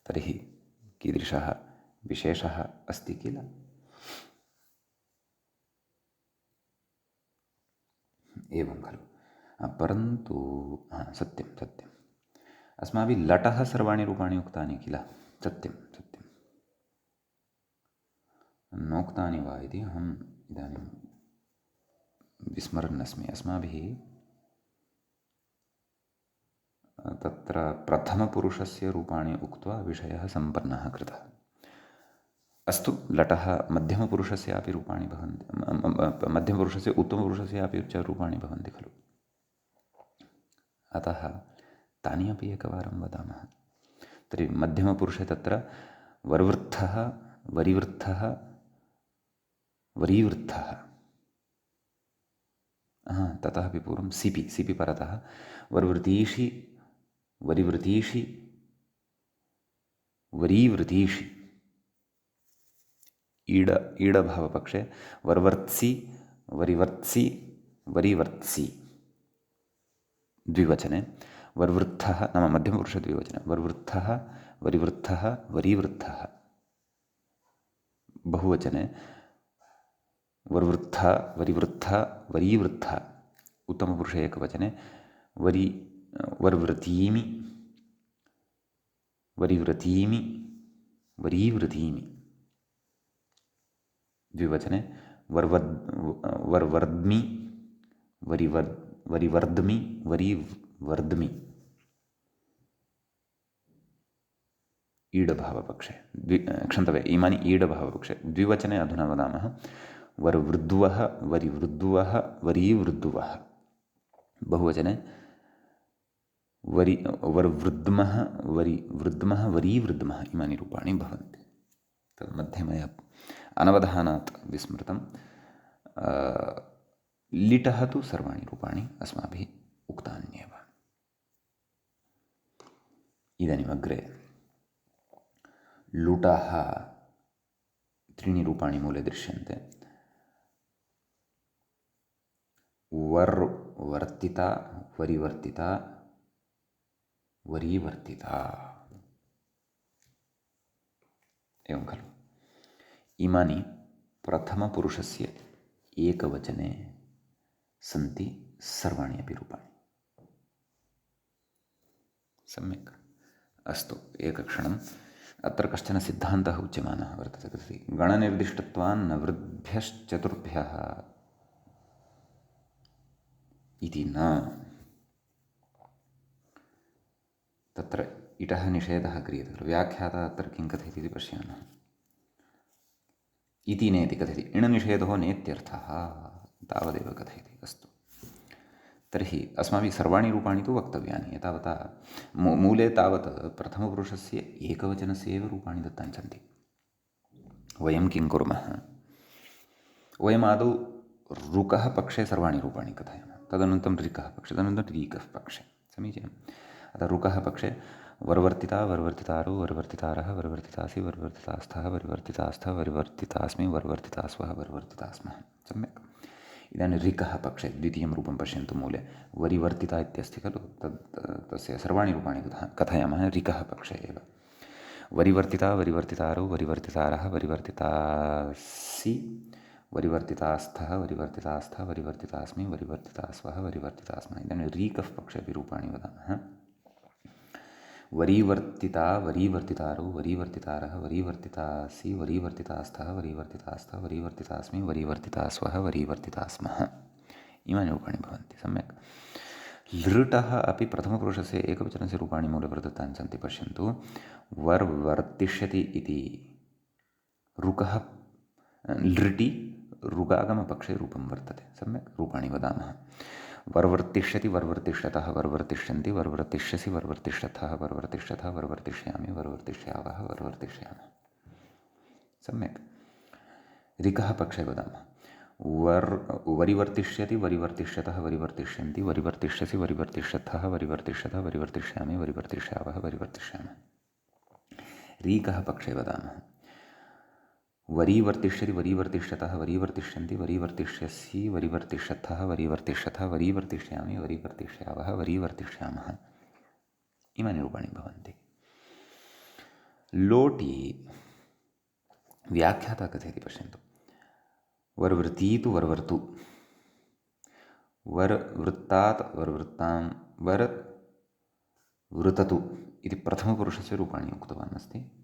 तर्हि कीदृशः विशेषः अस्ति किल? एवं खलु? परन्तु सत्यं सत्यम्, अस्माभिः लटः सर्वाणि रूपाणि उक्तानि किल? सत्यं सत्यं नोक्तानि वा इति अहम् इदानीं विस्मरन्नस्मि। अस्माभिः तत्र प्रथमपुरुषस्य रूपाणि उक्त्वा विषयः सम्पन्नः कृतः। अस्तु, लटः मध्यमपुरुषस्यापि रूपाणि भवन्ति, मध्यमपुरुषस्य उत्तमपुरुषस्यापि च रूपाणि भवन्ति खलु। अतः तानि अपि एकवारं वदामः। तर्हि मध्यमपुरुषे तत्र वर्वृद्धः, वरिवृद्धः, वरीवृद्धः, ततः अपि पूर्वं सिपि परतः वर्वृतीषि, वरिवृतीषि, वरीवृतीषि, ईडभावपक्षे वर्वर्त्सि, वरिवर्त्सि, वरिवर्त्सि, द्विवचने वर्वृद्धः नाम मध्यमपुरुषद्विवचने वर्वृद्धः, वरिवृद्धः, वरीवृद्धः, बहुवचने वर्वृद्धा, वरिवृद्धा, वरीवृद्धा, उत्तमपुरुषे एकवचने वर्वृतीमि, वरिव्रतीमि, वरीवृतीमि, द्विवचने वर्वर्द्मि, वरिवर्द्मि, वरीवर्द्मि, ईडभावपक्षे क्षन्तव्य इमानि ईडभावपक्षे। द्विवचने अधुना वदामः वर्वृद्वः, वरिवृद्वः, वरीवृद्वः, बहुवचने वर्वृद्मः, वरिवृद्मः, वरीवृद्मः, इमानि रूपाणि भवन्ति। तन्मध्ये मया अनवधानात् विस्मृतं। लिटः तु सर्वाणि रूपाणि अस्माभिः उक्तान्येव। इदानीम् अग्रे लुटः त्रीणि रूपाणि मूले दृश्यन्ते। वर्तिता, वरिवर्तिता, वरीवर्तिता, एवं खलु। इमानि प्रथमपुरुषस्य एकवचने सन्ति सर्वाणि अपि रूपाणि। सम्यक्। अस्तु, एकक्षणम्। अत्र कश्चन सिद्धान्तः उच्यमानः वर्तते। तर्हि गणनिर्दिष्टत्वान् नवृद्भ्यश्चतुर्भ्यः इति न। तत्र इटः निषेधः क्रियते। व्याख्याता अत्र किं कथयति इति पश्यामः। इति नेति कथयति, इणनिषेधो नेत्यर्थः, तावदेव कथयति। अस्तु, तर्हि अस्माभिः सर्वाणि रूपाणि तु वक्तव्यानि। एतावता मूले तावत् प्रथमपुरुषस्य एकवचनस्य एव रूपाणि दत्तानि सन्ति। वयं किं कुर्मः, वयमादौ ऋकः पक्षे सर्वाणि रूपाणि कथयामः, तदनन्तरं ऋकः पक्षे, तदनन्तरं रीकः पक्षे। समीचीनम्। अतः ऋकः पक्षे वर्वर्तिता, वर्वर्तितारो, वर्वर्तितारः, वर्वर्तितासि, वर्वर्तितास्थः, वरिवर्तितास्थः, वरिवर्तितास्मि, वर्वर्तितास्वः, वर्वर्तितास्मः। सम्यक्। इदानीं ऋकः पक्षे द्वितीयं रूपं पश्यन्तु। मूले वरिवर्तिता इत्यस्ति खलु, तस्य सर्वाणि रूपाणि कथयामः ऋकः पक्षे एव। वरिवर्तिता, वरिवर्तितारो, वरिवर्तितारः, वरिवर्तितासि, वरिवर्तितास्थः, वरिवर्तितास्थः, वरिवर्तितास्मि, वरिवर्तितास्वः, वरिवर्तितास्मः। इदानीं रीकः पक्षे अपि रूपाणि वदामः। वरीवर्तिता, वरीवर्तितारो, वरीवर्तितारः, वरीवर्तितासि, वरीवर्तितास्थः, वरीवर्तितास्थः, वरीवर्तितास्मि, वरीवर्तितास्वः, वरीवर्तितास्मः, इमानि रूपाणि भवन्ति। सम्यक्। लृटः अपि प्रथमपुरुषस्य एकवचनस्य रूपाणि मूले प्रदत्तानि सन्ति। पश्यन्तु, वर्वर्तिष्यति इति ऋकः लृटि ऋगागमपक्षे रूपं वर्तते। सम्यक्। रूपाणि वदामः। वर्वर्तिष्यति, वर्वर्तिष्यतः, वर्वर्तिष्यन्ति, वर्वर्तिष्यसि, वर्वर्तिष्यथः, वर्वर्तिष्यथः, वर्वर्तिष्यामि, वर्वर्तिष्यावः, वर्वर्तिष्यामः। सम्यक्। ऋकः पक्षे वदामः। वरिवर्तिष्यति, वरिवर्तिष्यतः, वरिवर्तिष्यन्ति, वरिवर्तिष्यसि, वरिवर्तिष्यथः, वरिवर्तिष्यथः, वरिवर्तिष्यामि, वरिवर्तिष्यावः, वरिवर्तिष्यामः। रीकः पक्षे वदामः। वरीवर्तिष्यति, वरीवर्तिष्यतः, वरीवर्तिष्यन्ति, वरीवर्तिष्यसि, वरीवर्तिष्यथः, वरीवर्तिष्यथः, वरीवर्तिष्यामि, वरीवर्तिष्यावः, वरीवर्तिष्यामः, इमानि रूपाणि भवन्ति। लोटि व्याख्याता कथयति। पश्यन्तु, वर्वृतीतु वर्वर्तु, वर्वृत्तात् वर्वृत्तां, वर्वृततु इति प्रथमपुरुषस्य रूपाणि उक्तवान् अस्ति।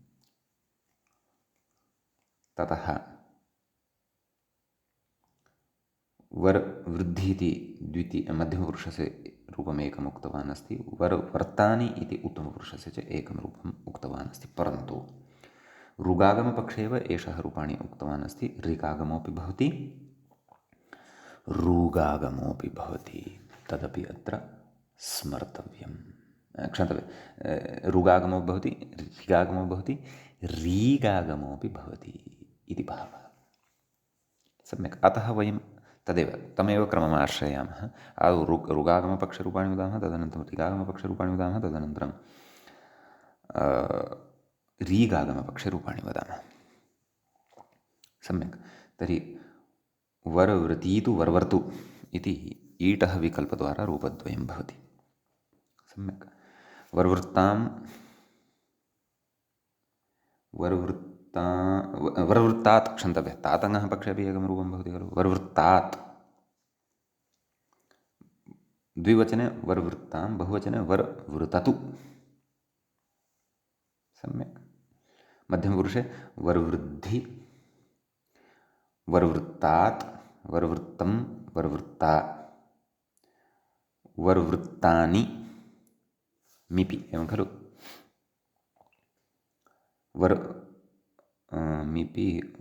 ततः वर्वृद्धि इति मध्यमपुरुषस्य रूपम् एकम् उक्तवान् अस्ति। वर्तानि इति उत्तमपुरुषस्य च एकं रूपम् उक्तवान् अस्ति। परन्तु ऋगागमपक्षे एव एषः रूपाणि उक्तवान् अस्ति। ऋगागमोऽपि भवति, ऋगागमोऽपि भवति, तदपि अत्र स्मर्तव्यं। क्षन्तव्यं, ऋगागमो भवति, ऋगागमो भवति, रीगागमोऽपि भवति इति भावः। सम्यक्। अतः वयं तदेव तमेव क्रमम् आश्रयामः। आदौ ऋगागमपक्षरूपाणि वदामः, तदनन्तरं ऋगागमपक्षरूपाणि वदामः, तदनन्तरं रीगागमपक्षरूपाणि वदामः। सम्यक्। तर्हि वर्वृतीतु वर्वर्तु इति ईटः विकल्पद्वारा रूपद्वयं भवति। सम्यक्। वर्वृत्तात्, क्षन्तव्यः, तातङ्गः पक्षे अपि एकं रूपं भवति खलु। वर्वृत्तात्, द्विवचने वर्वृत्तां, बहुवचने वर्वृततु। सम्यक्। मध्यमपुरुषे वर्वृद्धि, वर्वृत्तात्, वर्वृत्तं, वर्वृत्ता, वर्वृत्तानि, मिपि, एवं खलु। मिपि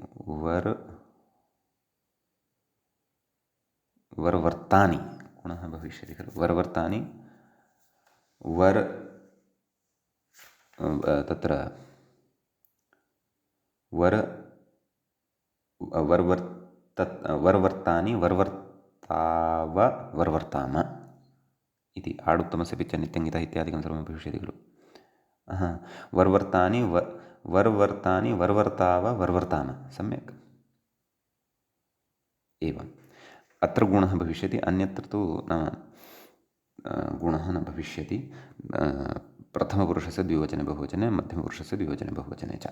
वर्वर्तानि पुनः भविष्यति खलु। वर्वर्तानि तत्र वर्वर्तानि वर्वर्ताव वर्वर्ताम इति आडुत्तमस्य पिच्च नित्यङ्गितः इत्यादिकं सर्वं भविष्यति खलु। वर्वर्तानि वर्वर्ताव वर्वर्ताम। सम्यक्। एवम् अत्र गुणः भविष्यति, अन्यत्र तु न गुणः न भविष्यति। प्रथमपुरुषस्य द्विवचने बहुवचने, मध्यमपुरुषस्य द्विवचने बहुवचने च।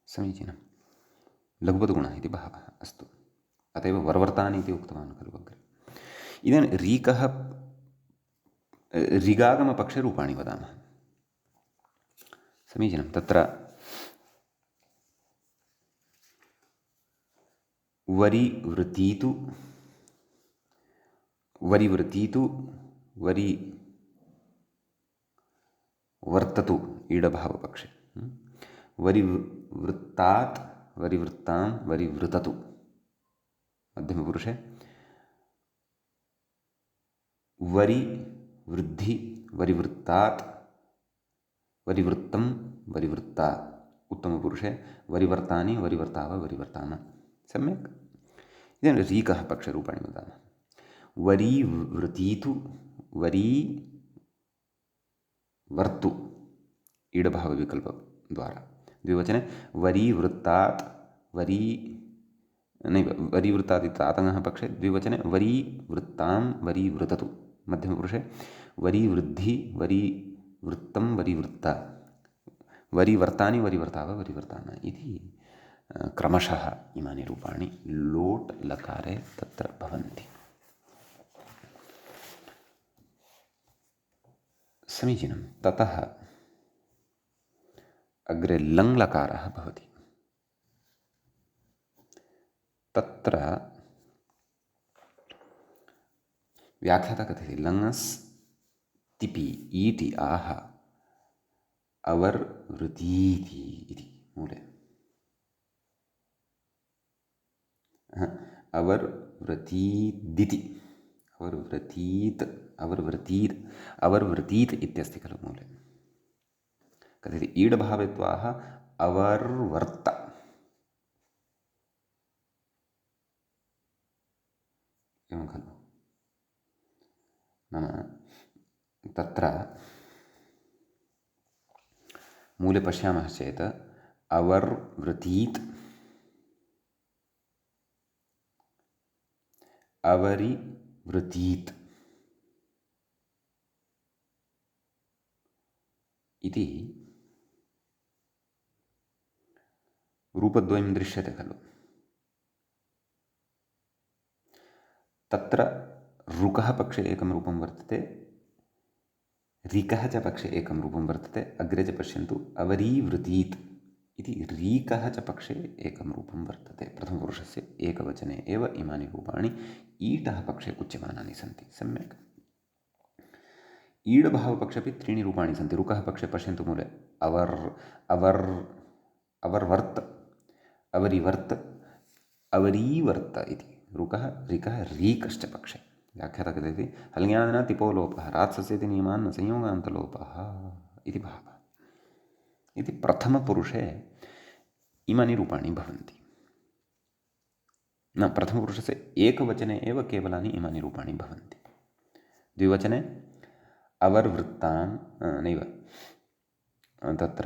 समीचीनं। लघुपदगुणः इति भावः। अस्तु, अत एव वर्वर्तानि इति उक्तवान् खलु अग्रे। इदानीं ऋगागमपक्षे रूपाणि वदामः। समीचीनं। तत्र वरिवृतीतु, वरिवर्ततु ईडभावपक्षे। वरिवृत्तात्, वरिवृत्तां, वरिवृततु मध्यमपुरुषे। वरिवृद्धि, वरिवृत्तात्, वरिवृत्तं, वरिवृत्ता उत्तमपुरुषे। वरिवर्तानि, वरिवर्ताव, वरिवर्ताम। सम्यक्। इदानीं रीकः पक्षरूपाणि वदामः। वरीवृतीतु, वरीवर्तु ईडभावविकल्पद्वारा। द्विवचने वरीवृत्तात्, वरीवृत्तात् इति तातङ्गः पक्षे। द्विवचने वरीवृत्तां, वरीवृततु मध्यमपुरुषे। वरीवृद्धि, वरीवृत्तं, वरीवृत्ता, वरीवर्तानि, वरीवर्ताव, वरीवर्ताम इति क्रमशः इमानि रूपाणि लोट् लकारे तत्र भवन्ति। समीचीनं। ततः अग्रे लङ् लकारः भवति। तत्र व्याख्याता कथयति लङस् तिपि ईटि आह अवर्वृतीति इति मूले। अवर्वृतीदिति, अवर्वृतीत् इत्यस्ति खलु मूले। कथयति ईडभावेत्वाः अवर्वर्त। एवं खलु। नाम तत्र मूले पश्यामः चेत् अवर्वृतीत्, अवरिवृतीत् इति रूपद्वयं दृश्यते खलु। तत्र ऋकः पक्षे एकं रूपं वर्तते, ऋकः च पक्षे एकं रूपं वर्तते। अग्रे च पश्यन्तु, अवरीवृतीत् इति ऋकः च पक्षे एकं रूपं वर्तते। प्रथमपुरुषस्य एकवचने एव इमानि रूपाणि ईटः पक्षे उच्यमानानि सन्ति। सम्यक्। ईड् भावपक्षेपि त्रीणि रूपाणि सन्ति। रुकः पक्षे पश्यन्तु मूले अवर् अवर् अवर्वर्त् अवरिवर्त् अवरीवर्त इति रुकः ऋकः रीकश्च पक्षे व्याख्याता कथयति हल्ङ्यादिना तिपो लोपः रात्सस्येति नियमान् न संयोगान्तलोपः इति भावः। इति प्रथमपुरुषे इमानि रूपाणि भवन्ति। न प्रथमपुरुषस्य एकवचने एव केवलानि इमानि रूपाणि भवन्ति। द्विवचने अवर्वृत्तान् नैव तत्र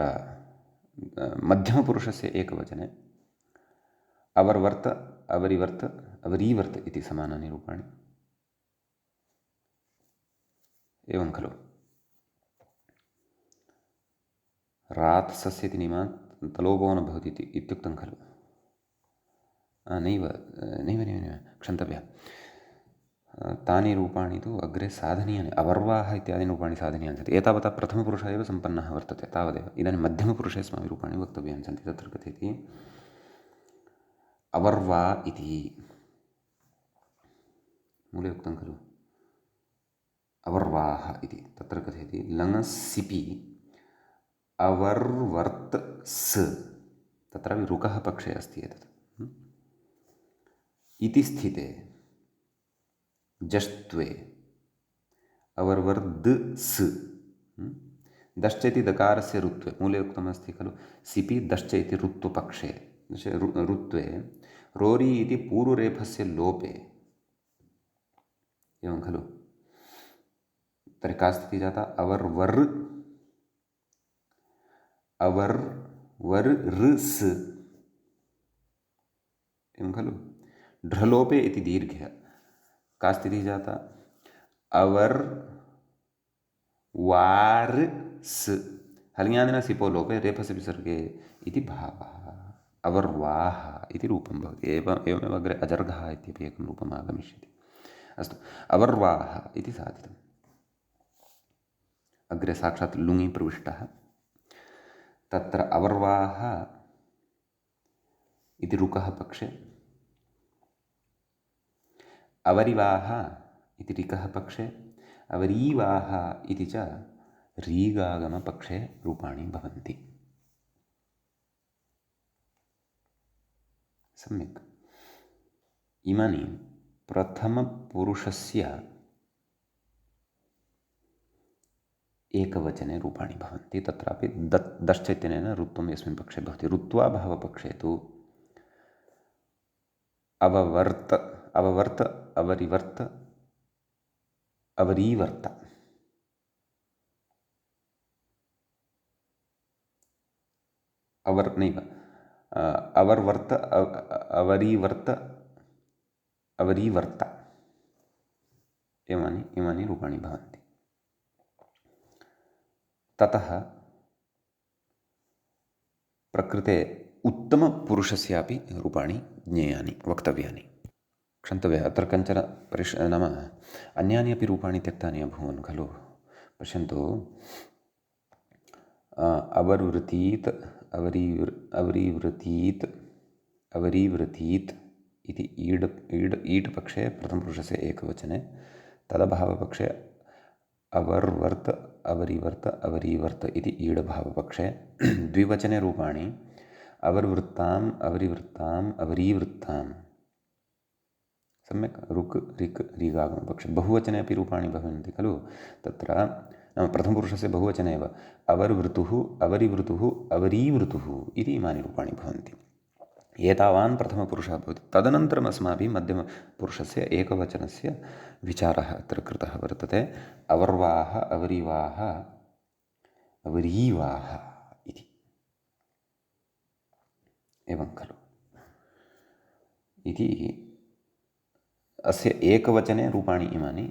मध्यमपुरुषस्य एकवचने अवर्वर्त अवरिवर्त अवरीवर्त इति समानानि रूपाणि। एवं खलु रात्सस्येति नियमात् तलोपो न भवति इत्युक्तं खलु। नैव नैव नैव नैव क्षन्तव्यः। तानि रूपाणि तु अग्रे साधनीयानि अवर्वाः इत्यादीनि रूपाणि साधनीयानि सन्ति। एतावता प्रथमपुरुषः एव सम्पन्नः वर्तते तावदेव। इदानीं मध्यमपुरुषे अस्माभिः रूपाणि वक्तव्यानि सन्ति। तत्र कथयति अवर्वा इति मूले उक्तं खलु अवर्वाः इति। तत्र कथयति लङसिपि अवर्वर्त् स् तत्रापि रुकः पक्षे अस्ति एतत् इति स्थिते जष्ट्वे अवर्वर्द् स् दश्च इति दकारस्य रुत्वे मूले उक्तमस्ति खलु सिपि दश्च इति रुत्वपक्षे रुत्वे रोरि इति पूर्वरेफस्य लोपे। एवं खलु तर्हि का स्थितिः जाता अवर्वर् ऋस् एवं खलु ढ्रलोपे इति दीर्घ्य का स्थितिः जाता अवर् वार् स् हल्ङ्यादिना सिपो लोपे रेफस्य विसर्गे इति भावः। अवर्वाः इति रूपं भवति। एवमेव अग्रे अजर्घः इत्यपि एकं रूपम् आगमिष्यति। अस्तु अवर्वाः इति साधितम्। अग्रे साक्षात् लुङि प्रविष्टः। तत्र अवर्वाः इति रुकः पक्षे अवरिवाः इति ऋकः पक्षे अवरीवाः इति च रीगागमपक्षे रूपाणि भवन्ति। सम्यक् इमानि प्रथमपुरुषस्य एकवचने रूपाणि भवन्ति। तत्रापि दश्च इत्यनेन रुत्वं यस्मिन् पक्षे भवति। रुत्वा भावपक्षे तु अवर्वर्त अवरिवर्त अवरीवर्त अवर्वर्त अवरीवर्त अवरीवर्त इमानि रूपाणि भवन्ति। ततः प्रकृते उत्तमपुरुषस्यापि रूपाणि ज्ञेयानि वक्तव्यानि। क्षन्तव्यः अत्र कञ्चन नाम अन्यानि अपि रूपाणि त्यक्तानि अभूवन् खलु। पश्यन्तु अवर्वृतीत् अवरीवृतीत् अवरीवृतीत् इति ईड् पक्षे प्रथमपुरुषस्य एकवचने तदभावपक्षे अवर्वर्त अवरिवर्त अवरीवर्त इति ईडभावपक्षे द्विवचने रूपाणि अवर्वृत्ताम् अवरिवृत्ताम् अवरीवृत्ताम्। सम्यक् रुक् ऋक् रीगागमपक्षे बहुवचने अपि रूपाणि भवन्ति खलु। तत्र नाम प्रथमपुरुषस्य बहुवचने एव अवर्वृतुः अवरिवृतुः अवरीवृतुः इति इमानि रूपाणि भवन्ति। एतावान् प्रथमपुरुषः भवति। तदनन्तरम् अस्माभिः मध्यमपुरुषस्य एकवचनस्य विचारः अत्र कृतः वर्तते। अवर्वाः अवरीवाः अवरीवाः इति। एवं खलु इति अस्य एकवचने रूपाणि इमानि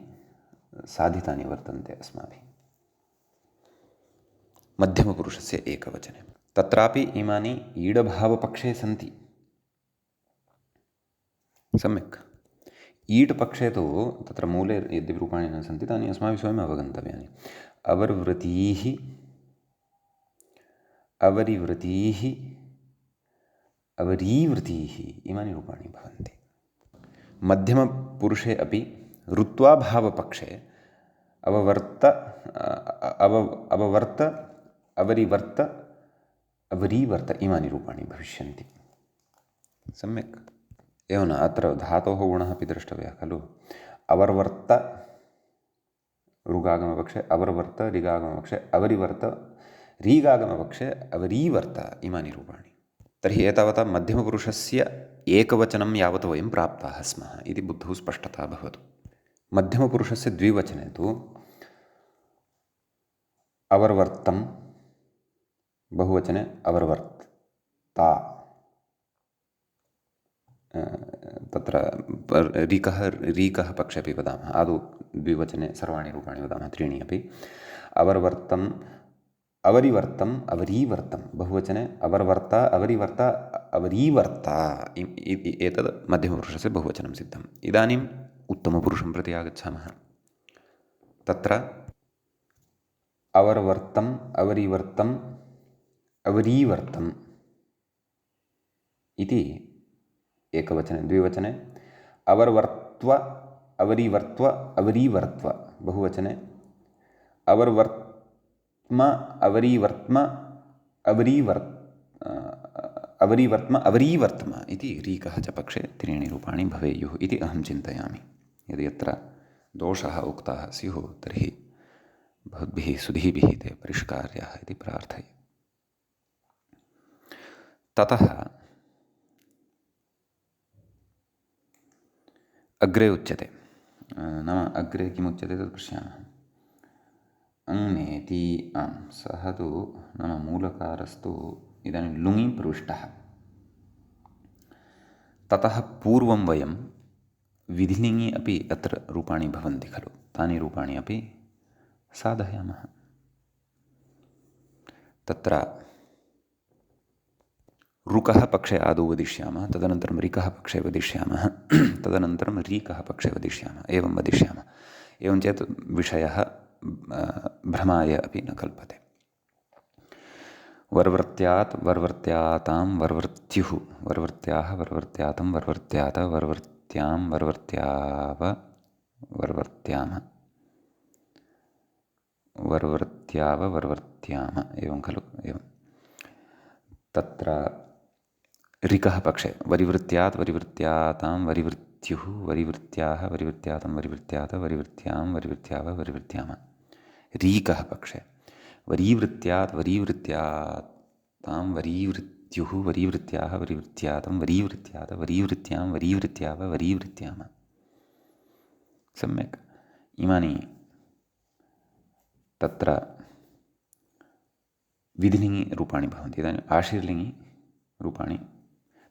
साधितानि वर्तन्ते अस्माभिः मध्यमपुरुषस्य एकवचने। तत्रापि इमानि ईडभावपक्षे सन्ति। सम्यक् ईट् पक्षे तु तत्र मूले यद्यपि रूपाणि न सन्ति तानि अस्माभिः स्वयम् अवगन्तव्यानि। अवर्वृतीः अवरिवृतीः अवरीवृतीः इमानि रूपाणि भवन्ति। मध्यमपुरुषे अपि ऋत्वाभावपक्षे अववर्त अववर्त अवरिवर्त अवरीवर्त इमानि रूपाणि भविष्यन्ति। सम्यक्। एवम् अत्र धातोः गुणः अपि द्रष्टव्यः खलु। अवर्वर्त ऋगागमपक्षे अवर्वर्त ऋगागमपक्षे अवरिवर्त रीगागमपक्षे अवरीवर्त इमानि रूपाणि। तर्हि एतावता मध्यमपुरुषस्य एकवचनं यावत् वयं प्राप्ताः स्मः इति बुद्धौ स्पष्टता भवतु। मध्यमपुरुषस्य द्विवचने तु अवर्वर्तं, बहुवचने अवर्वर्ता, तत्र रीकः पक्षे अपि वदामः। आदौ द्विवचने सर्वाणि रूपाणि वदामः, त्रीणि अपि। अवर्वर्तम् अवरिवर्तम् अवरीवर्तं, बहुवचने अवर्वर्ता अवरिवर्ता अवरीवर्ता, एतद् मध्यमपुरुषस्य बहुवचनं सिद्धम्। इदानीम् उत्तमपुरुषं प्रति आगच्छामः। तत्र अवर्वर्तम् अवरिवर्तम् अवरीवर्तम् इति एकवचने। द्विवचने अवर्वर्त्व अवरिवर्त्व अवरीवर्त्व, बहुवचने अवर्वर्त्म अवरीवर्त्म अवरीवर्त्म अवरीवर्त्म इति रीकः च पक्षे त्रीणि रूपाणि भवेयुः इति अहं चिन्तयामि। यदि अत्र दोषाः उक्ताः स्युः तर्हि भवद्भिः सुधीभिः ते परिष्कार्याः इति प्रार्थये। ततः अग्रे उच्यते, नाम अग्रे किमुच्यते तत् पश्यामः। अङ्नेति सः तु नाम मूलकारस्तु इदानीं लुङि प्रविष्टः। ततः पूर्वं वयं विधिलिङि अपि अत्र रूपाणि भवन्ति खलु, तानि रूपाणि अपि साधयामः। तत्र ऋकः पक्षे आदौ वदिष्यामः, तदनन्तरं ऋकः पक्षे वदिष्यामः, तदनन्तरं रीकः पक्षे वदिष्यामः, एवं वदिष्यामः। एवं चेत् विषयः भ्रमाय अपि न कल्पते। वर्वर्त्यात् वर्वर्त्यातां वर्वर्त्युः, वर्वर्त्याः वर्वर्त्यातं वर्वर्त्यात वर्वर्त्यां वर्वर्त्याव वर्वर्त्याम वर्वर्त्याव वर्वर्त्याम, एवं खलु। एवं तत्र ऋकः पक्षे वरिवृत्त्यात् वरिवृत्त्यातां वरिवृत्त्युः वरिवृत्त्याः वरिवृत्त्यातं वरिवृत्त्यात वरिवृत्त्यां वरिवृत्त्याव वरिवृत्त्याम। रीकः पक्षे वरीवृत्त्यात् वरीवृत्त्यातां वरीवृत्त्युः वरीवृत्त्याः वरीवृत्त्यातं वरीवृत्त्यात वरीवृत्त्यां वरीवृत्त्याव वरीवृत्त्याम। सम्यक्। इमानि तत्र विधिलिङि रूपाणि भवन्ति। इदानीम् आशीर्लिङि रूपाणि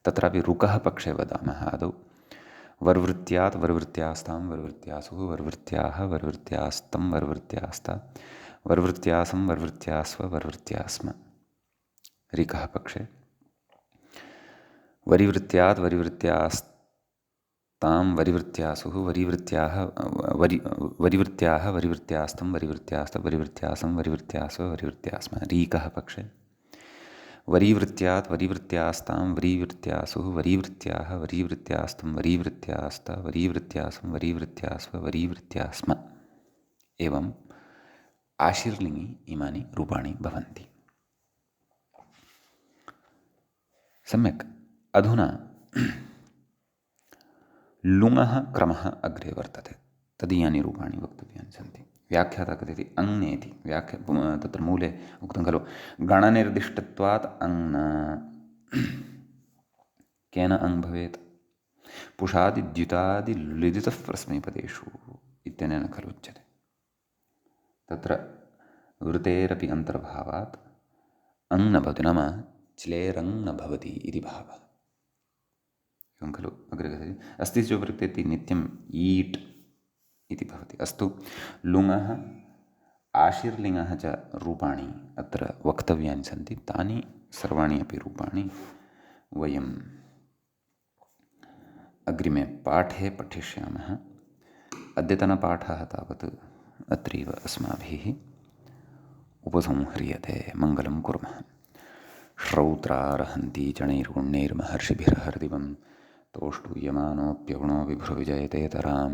तत्रापि ऋकः पक्षे वदामः आदौ। वर्वृत्त्यात् वर्वृत्त्यास्तां वर्वृत्त्यासुः वर्वृत्त्याः वर्वृत्त्यास्तं वर्वृत्त्यास्ता वर्वृत्त्यासं वर्वृत्त्यास्व वर्वृत्त्यास्म। ऋकः पक्षे वरिवृत्त्यात् वरिवृत्त्यास्तां वरिवृत्त्यासुः वरिवृत्त्याः वरिवृत्त्याः वरिवृत्त्यास्तं वरिवृत्त्यास्त वरिवृत्त्यासं वरिवृत्त्यास्व वरिवृत्त्यास्म। रीकः पक्षे वरीवृत्त्यात् वरीवृत्त्यास्तां वरीवृत्त्यासुः वरीवृत्त्याः वरीवृत्त्यास्तं वरीवृत्त्यास्त वरीवृत्त्यासं वरीवृत्त्यास्व वरीवृत्त्यास्म। एवम् आशीर्लिङि इमानि रूपाणि भवन्ति। सम्यक्। अधुना लुङः क्रमः अग्रे वर्तते, तदीयानि रूपाणि वक्तव्यानि सन्ति। व्याख्याता कथयति अङ्नेति। तत्र मूले उक्तं खलु गणनिर्दिष्टत्वात् अङ्न। केन अङ् भवेत्? पुषादिद्युतादिलुलिदितः परस्मैपदेषु इत्यनेन खलु उच्यते। तत्र वृतेरपि अन्तर्भावात् अङ् न भवति, नाम च्लेरङ् न भवति इति भावः। एवं खलु अग्रे कथयति। अस्ति चोपरिक्तेति नित्यम् ईट् इति भवति। अस्तु, लुङः आशीर्लिङः च रूपाणि अत्र वक्तव्यानि सन्ति। तानि सर्वाणि अपि रूपाणि वयम् अग्रिमे पाठे पठिष्यामः। अद्यतनपाठः तावत् अत्रैव अस्माभिः उपसंह्रियते। मङ्गलं कुर्मः। श्रौत्रार्हन्ति चणैर्गुण्यैर्महर्षिभिर्हरदिवं तोष्टूयमानोऽप्यगुणो विभ्रुविजयतेतरां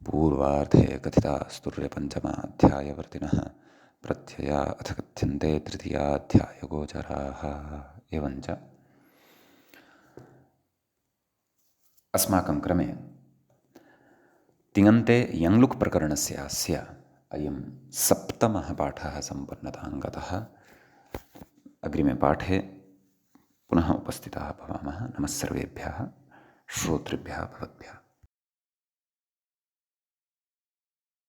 पूर्वार्धे कथितास्तुर्यपञ्चमाध्यायवर्तिनः प्रत्यया अथ कथ्यन्ते तृतीयाध्यायगोचराः। एवञ्च अस्माकं क्रमे तिङन्ते यङ्लुक् प्रकरणस्य अस्य अयं सप्तमः पाठः सम्पन्नतां गतः। अग्रिमे पाठे पुनः उपस्थिताः भवामः। नमः सर्वेभ्यः श्रोतृभ्यः भवद्भ्यः।